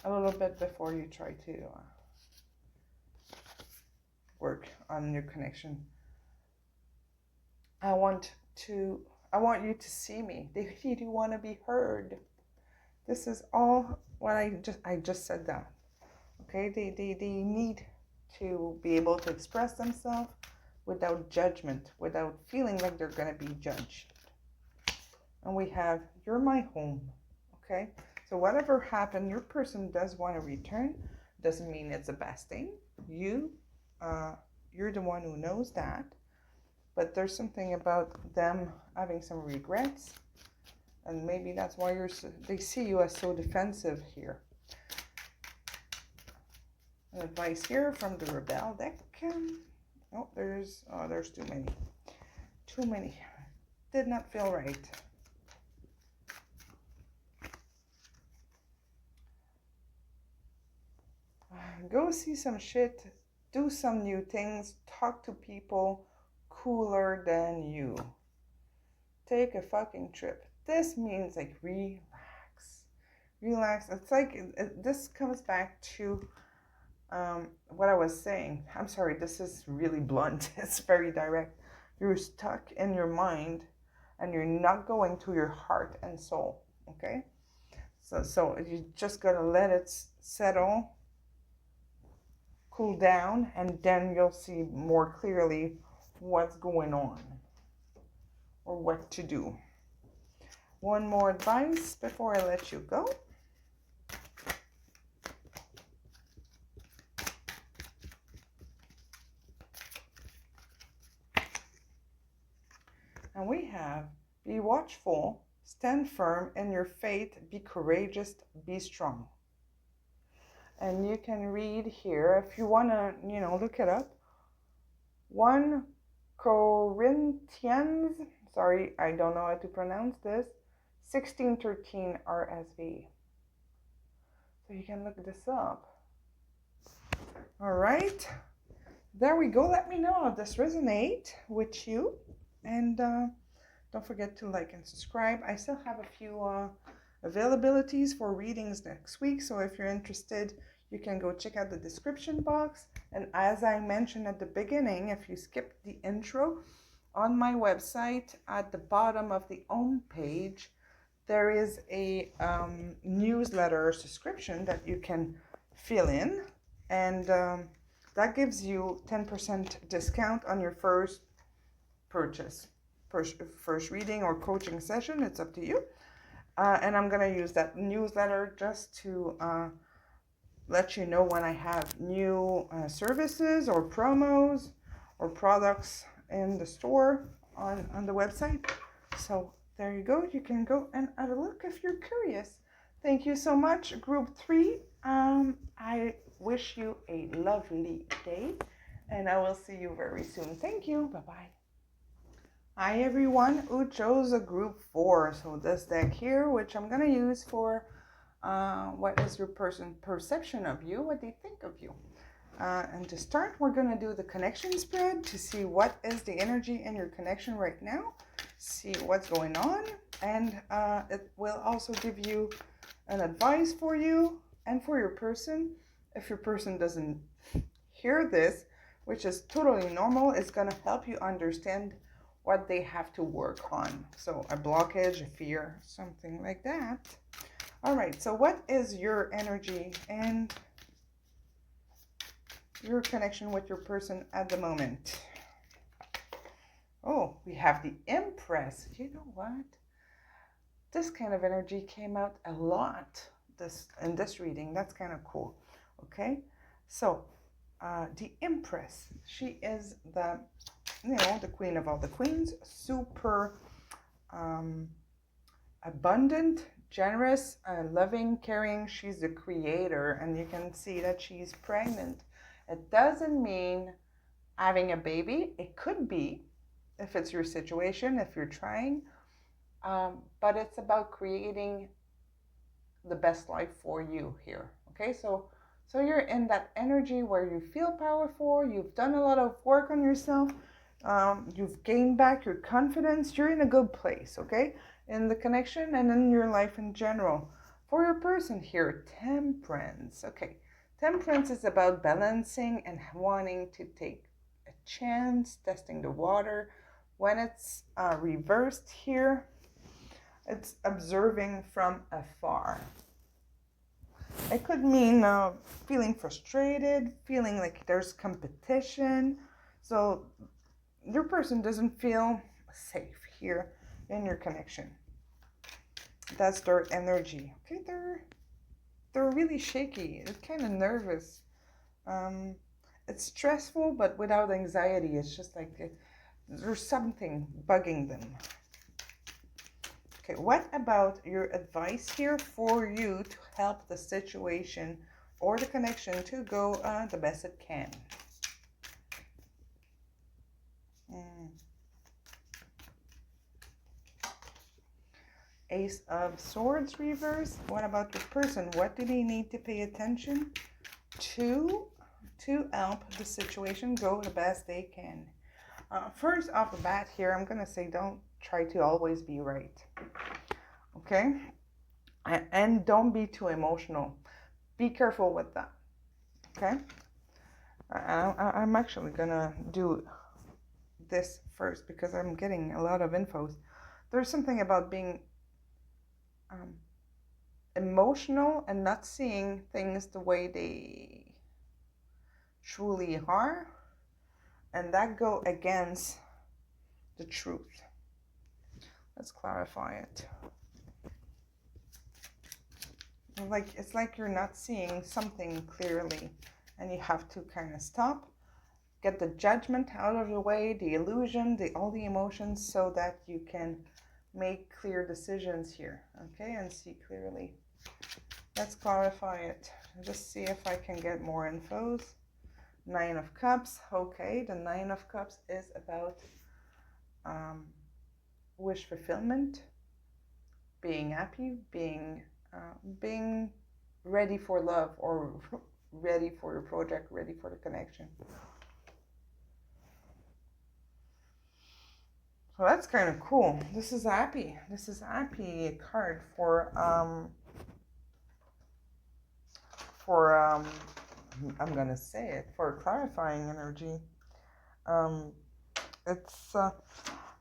a little bit before you try to work on your connection. I want you to see me. They really want to be heard. This is all what I just said that. Okay, they need to be able to express themselves without judgment, without feeling like they're going to be judged. And we have, you're my home. Okay, so whatever happened, your person does want to return. Doesn't mean it's the best thing. You're the one who knows that. But there's something about them having some regrets. And maybe that's why they see you as so defensive here. An advice here from the Rebel deck. Oh, there's too many. Too many. Did not feel right. Go see some shit. Do some new things. Talk to people cooler than you. Take a fucking trip. This means like relax. It's like this comes back to what I was saying. I'm sorry, this is really blunt. It's very direct. You're stuck in your mind and you're not going to your heart and soul. Okay? So you just gotta let it settle, cool down, and then you'll see more clearly what's going on or what to do. One more advice before I let you go. And we have, be watchful, stand firm in your faith, be courageous, be strong. And you can read here, if you want to, look it up. 1 Corinthians, sorry, I don't know how to pronounce this, 16:13 RSV. So you can look this up. All right. There we go. Let me know if this resonates with you. And don't forget to like and subscribe. I still have a few availabilities for readings next week. So if you're interested, you can go check out the description box. And as I mentioned at the beginning, if you skipped the intro, on my website at the bottom of the home page, there is a newsletter subscription that you can fill in. And that gives you 10% discount on your first purchase, first reading or coaching session. It's up to you. And I'm going to use that newsletter just to let you know when I have new services or promos or products in the store on the website. So there you go. You can go and have a look if you're curious. Thank you so much, Group 3. I wish you a lovely day, and I will see you very soon. Thank you. Bye-bye. Hi, everyone who chose a Group 4. So this deck here, which I'm going to use for what is your person's perception of you, what they think of you. And to start, we're going to do the connection spread to see what is the energy in your connection right now, see what's going on, and it will also give you an advice for you and for your person. If your person doesn't hear this, which is totally normal, it's going to help you understand what they have to work on. So a blockage, a fear, something like that. All right, so what is your energy and your connection with your person at the moment? Oh, we have the Empress. You know what? This kind of energy came out a lot in this reading. That's kind of cool. Okay, so the Empress, she is the queen of all the queens, super abundant, generous, loving, caring. She's the creator, and you can see that she's pregnant. It doesn't mean having a baby. It could be, if it's your situation, if you're trying. but it's about creating the best life for you here. Okay, so you're in that energy where you feel powerful, you've done a lot of work on yourself, you've gained back your confidence, you're in a good place, okay, in the connection and in your life in general. For your person here, temperance. Okay, temperance is about balancing and wanting to take a chance, testing the water. When it's reversed here, it's observing from afar. It could mean feeling frustrated, feeling like there's competition. So your person doesn't feel safe here in your connection. That's their energy. Okay, they're really shaky. It's kind of nervous. It's stressful, but without anxiety. It's just like there's something bugging them. Okay, what about your advice here for you to help the situation or the connection to go the best it can? Ace of Swords reverse. What about your person? What do they need to pay attention to help the situation go the best they can? First off the bat here, I'm going to say don't try to always be right. Okay? And don't be too emotional. Be careful with that. Okay? I'm actually going to do this first because I'm getting a lot of infos. There's something about being emotional and not seeing things the way they truly are, and that go against the truth. Let's clarify it. It's like you're not seeing something clearly, and you have to kind of stop, get the judgment out of the way, the illusion, all the emotions, so that you can make clear decisions here, okay, and see clearly. Let's clarify it. Just see if I can get more infos. 9 of Cups. Okay, the 9 of Cups is about wish fulfillment, being happy, being ready for love, or ready for your project, ready for the connection. So that's kind of cool. This is happy. This is happy card for I'm gonna say it, for clarifying energy. It's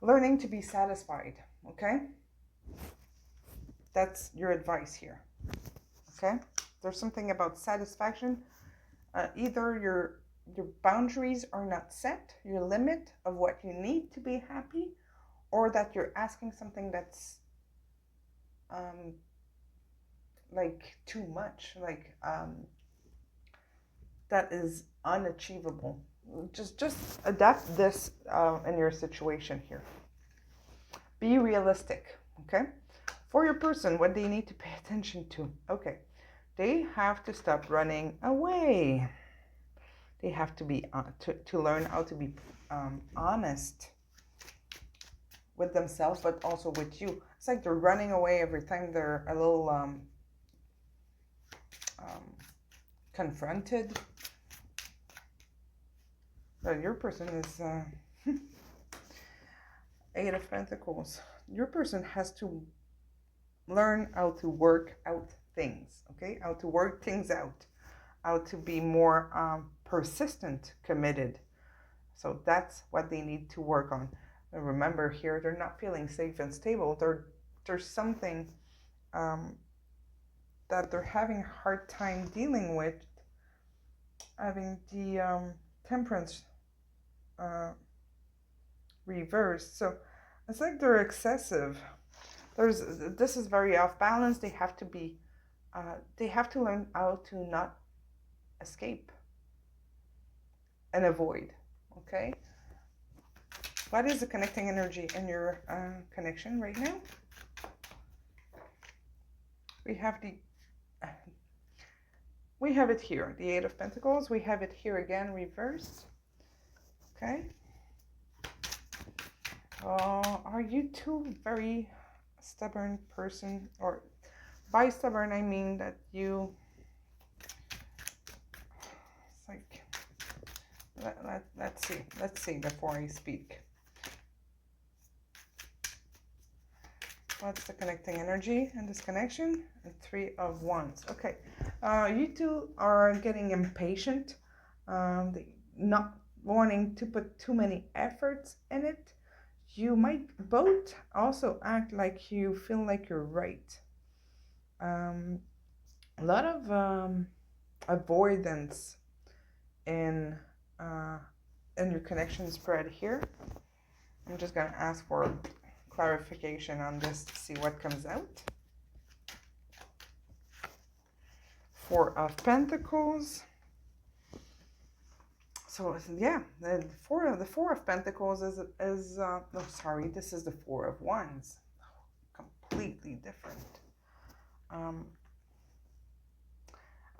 learning to be satisfied. Okay, that's your advice here. Okay, there's something about satisfaction. Either your boundaries are not set, your limit of what you need to be happy, or that you're asking something that's like too much, like that is unachievable. Just adapt this in your situation here. Be realistic, okay? For your person, what they need to pay attention to. Okay, they have to stop running away. They have to be to learn how to be honest with themselves, but also with you. It's like they're running away every time they're a little confronted. But your person is 8 of Pentacles. Your person has to learn how to work out things, okay? How to work things out, how to be more persistent, committed. So that's what they need to work on. And remember here, they're not feeling safe and stable. There's something that they're having a hard time dealing with, having the temperance reversed. So it's like they're excessive. This is very off balance. They have to be they have to learn how to not escape and avoid. Okay, what is the connecting energy in your connection right now? We have it here, the 8 of Pentacles. We have it here again, reversed. Okay. Are you two very stubborn person, or by stubborn I mean that you, it's like, let's see before I speak. What's the connecting energy in this connection? And 3 of Wands. Okay, you two are getting impatient, not wanting to put too many efforts in it. You might both also act like you feel like you're right. A lot of avoidance in your connection spread here. I'm just going to ask for clarification on this to see what comes out. 4 of Pentacles. So yeah, the four of Pentacles is oh sorry, this is the 4 of Wands. Completely different.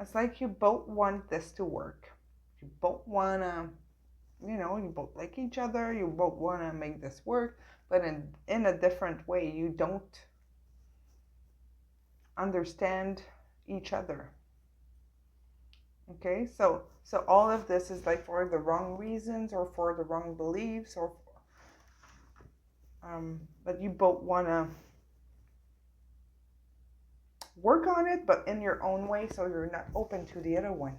It's like you both want this to work. You both wanna, you both like each other. You both wanna make this work, but in a different way. You don't understand each other. Okay, so all of this is like for the wrong reasons or for the wrong beliefs, or but you both wanna work on it, but in your own way, so you're not open to the other one.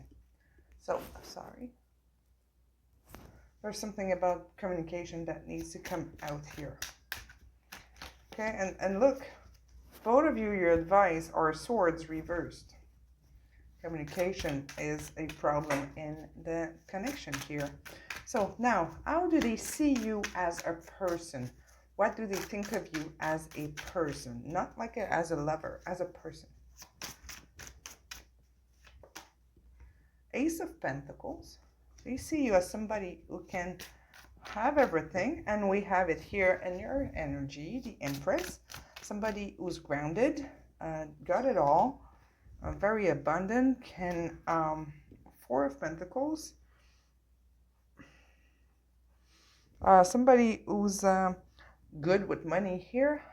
So sorry, there's something about communication that needs to come out here. Okay, and look, both of you, your advice are swords reversed. Communication is a problem in the connection here. So now, how do they see you as a person? What do they think of you as a person? Not like as a lover, as a person. Ace of Pentacles. They see you as somebody who can have everything, and we have it here in your energy, the Empress. Somebody who's grounded, got it all, very abundant, can 4 of Pentacles. Somebody who's good with money here.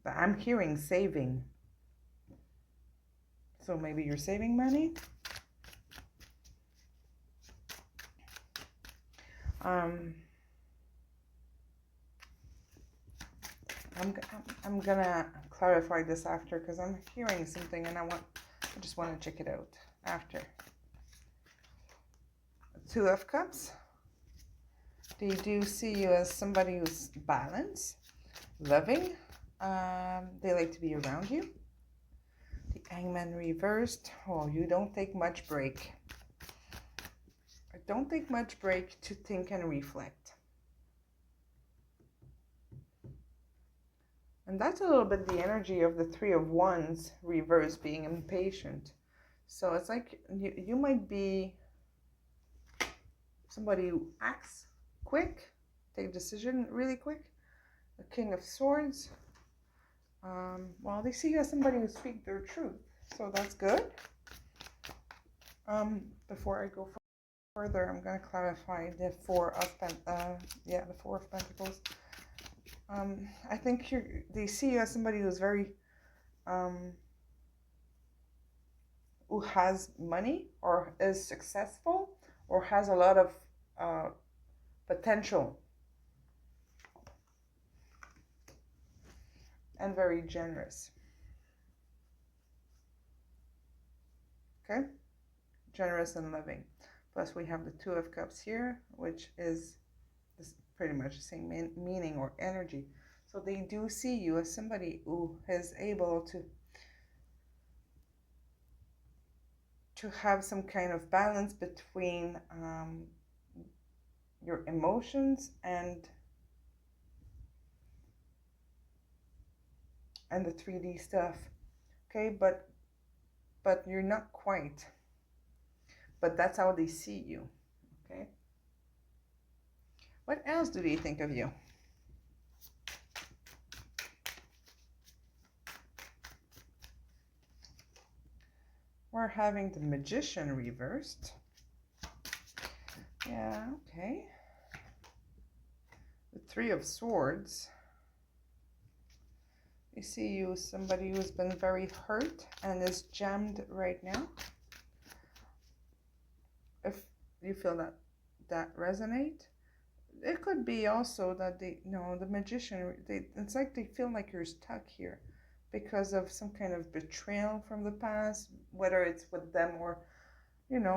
I'm hearing saving. So maybe you're saving money. I'm gonna clarify this after, because I'm hearing something and I just want to check it out after. 2 of Cups. They do see you as somebody who's balanced, loving. They like to be around you. The Hangman reversed. Oh, you don't take much break. Don't take much break to think and reflect. And that's a little bit the energy of the 3 of Wands reverse, being impatient. So it's like you might be somebody who acts quick, take decision really quick. The King of Swords. Well, they see you as somebody who speaks their truth, so that's good. Before I go further, I'm going to clarify the 4 of the 4 of Pentacles. I think they see you as somebody who's very who has money, or is successful, or has a lot of potential, and very generous. Okay, generous and loving. Plus we have the 2 of Cups here, which is pretty much the same meaning or energy. So they do see you as somebody who is able to have some kind of balance between your emotions and the 3D stuff. Okay, but you're not quite. But that's how they see you. Okay. What else do they think of you? We're having the Magician reversed. Yeah, okay. The Three of Swords. You see you as somebody who's been very hurt and is jammed right now. If you feel that resonate, it could be also that the Magician, it's like they feel like you're stuck here because of some kind of betrayal from the past, whether it's with them or,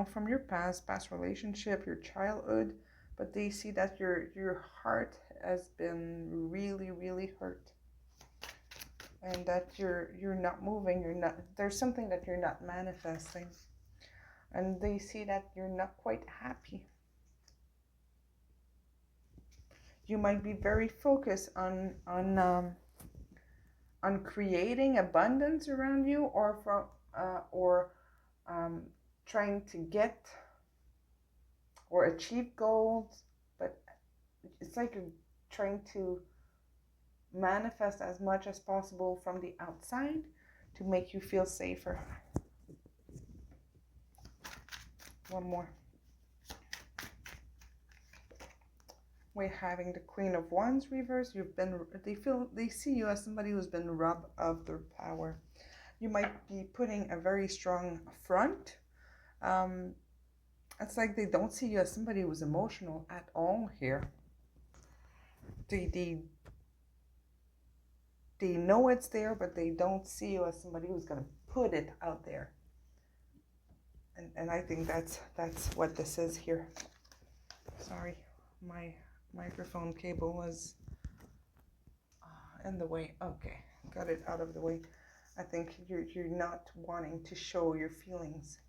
from your past relationship, your childhood, but they see that your heart has been really, really hurt. And that you're not moving, there's something that you're not manifesting. And they see that you're not quite happy. You might be very focused on creating abundance around you, or trying to get or achieve goals, but it's like you're trying to manifest as much as possible from the outside to make you feel safer. One more. We're having the Queen of Wands reverse. They see you as somebody who's been robbed of their power. You might be putting a very strong front. It's like they don't see you as somebody who's emotional at all here. They know it's there, but they don't see you as somebody who's going to put it out there. And I think that's what this is here. Sorry, my microphone cable was in the way. Okay, got it out of the way. I think you're not wanting to show your feelings.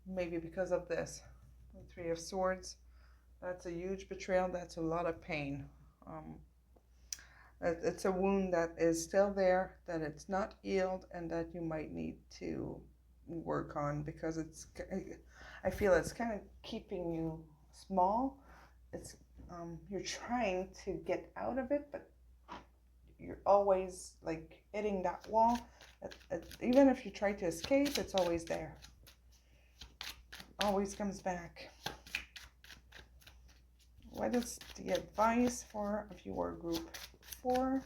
Maybe because of this. The Three of Swords. That's a huge betrayal. That's a lot of pain. It's a wound that is still there, that it's not healed, and that you might need to work on, because I feel it's kind of keeping you small. It's you're trying to get out of it, but you're always like hitting that wall. Even if you try to escape, it's always there. Always comes back. What is the advice for viewer group 4?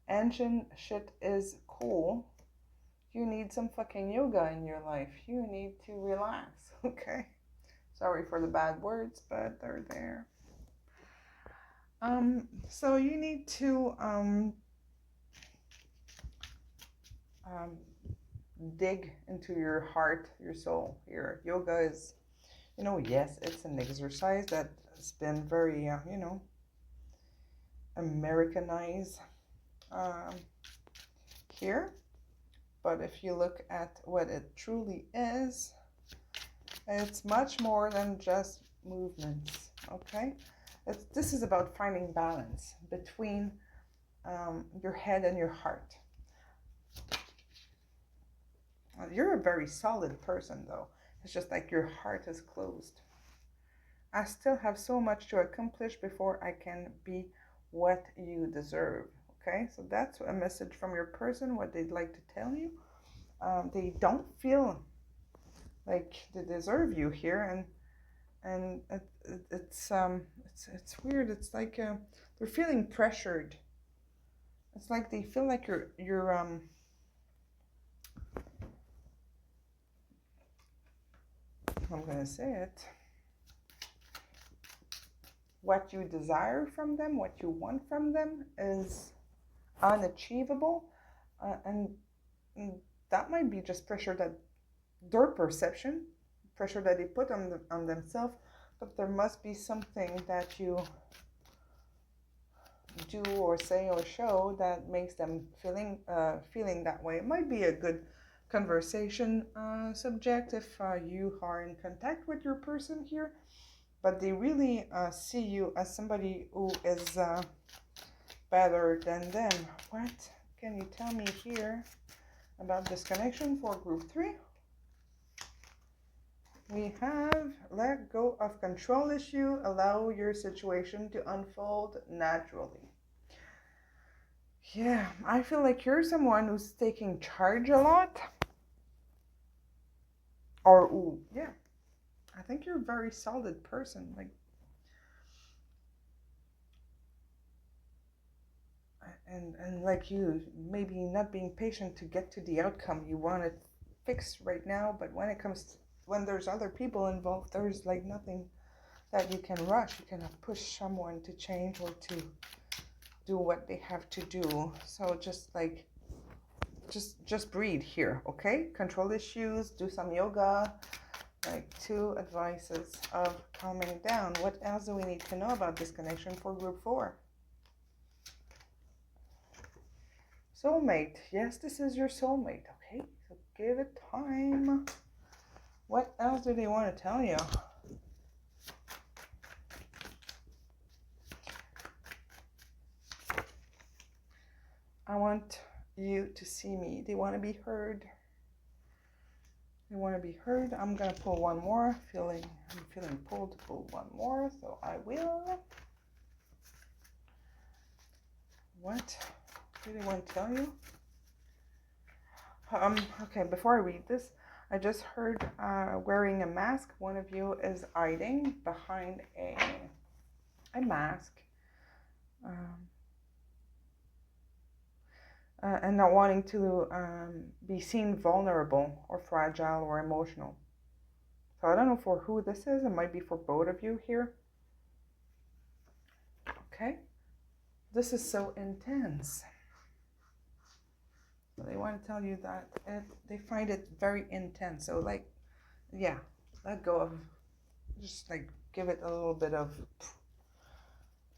Ancient shit is cool. You need some fucking yoga in your life. You need to relax, okay? Sorry for the bad words, but they're there. So you need to dig into your heart, your soul. Your yoga is, yes, it's an exercise that has been very, Americanized here. But if you look at what it truly is, it's much more than just movements, okay? This is about finding balance between your head and your heart. You're a very solid person, though. It's just like your heart is closed. I still have so much to accomplish before I can be what you deserve. Okay, so that's a message from your person, what they'd like to tell you. They don't feel like they deserve you here, and it's weird. It's like they're feeling pressured. It's like they feel like you're I'm gonna say it. What you desire from them, what you want from them, is unachievable, and that might be just pressure that their perception, pressure that they put on themselves, but there must be something that you do or say or show that makes them feeling that way. It might be a good conversation subject if you are in contact with your person here, but they really see you as somebody who is better than them. What can you tell me here about this connection for group 3? We have let go of control issue, allow your situation to unfold naturally. Yeah, I feel like you're someone who's taking charge a lot. Or, ooh, yeah, I think you're a very solid person. Like, and like you, maybe not being patient to get to the outcome you want it fixed right now, but when it comes to, when there's other people involved, there's like nothing that you can rush. You cannot push someone to change or to do what they have to do. So just like, just breathe here, okay? Control issues, do some yoga, like 2 advices of calming down. What else do we need to know about this connection for group 4? Soulmate. Yes, this is your soulmate, okay? So give it time. What else do they want to tell you? I want you to see me. They want to be heard. They want to be heard. I'm going to pull one more. I'm feeling pulled to pull one more, so I will. What do they want to tell you? Okay, before I read this, I just heard wearing a mask. One of you is hiding behind a mask. And not wanting to be seen vulnerable or fragile or emotional. So I don't know for who this is. It might be for both of you here. Okay. This is so intense. So they want to tell you that they find it very intense. So like, yeah, let go of, just like give it a little bit of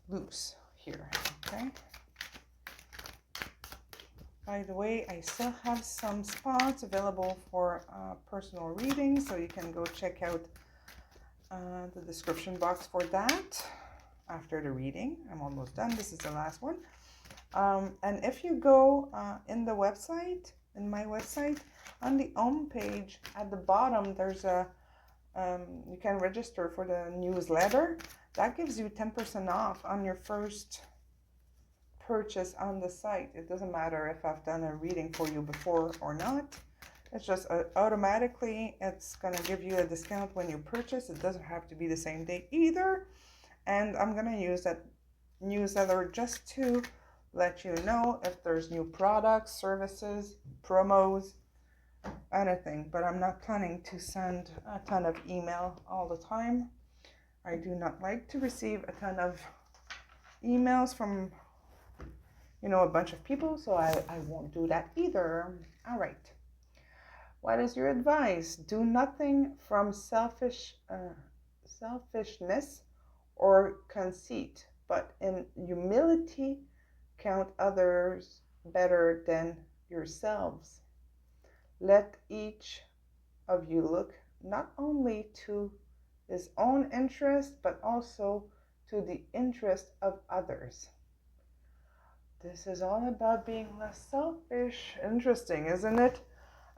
loose here, okay? By the way, I still have some spots available for personal reading, so you can go check out the description box for that after the reading. I'm almost done. This is the last one. And if you go in the website, in my website, on the home page at the bottom, there's a you can register for the newsletter. That gives you 10% off on your first purchase on the site. It doesn't matter if I've done a reading for you before or not. It's just automatically it's going to give you a discount when you purchase. It doesn't have to be the same day either. And I'm going to use that newsletter just to let you know if there's new products, services, promos, anything. But I'm not planning to send a ton of email all the time. I do not like to receive a ton of emails from, you know, a bunch of people, so I won't do that either. All right. What is your advice? Do nothing from selfishness or conceit, but in humility count others better than yourselves. Let each of you look not only to his own interest, but also to the interest of others. This is all about being less selfish. Interesting, isn't it?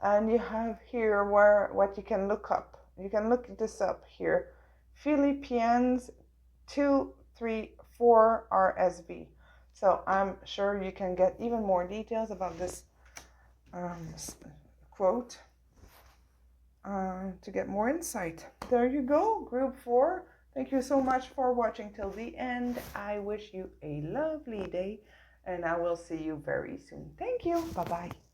And you have here what you can look up. You can look this up here. Philippians 2:3-4 RSV. So I'm sure you can get even more details about this quote to get more insight. There you go, group 4. Thank you so much for watching till the end. I wish you a lovely day, and I will see you very soon. Thank you. Bye-bye.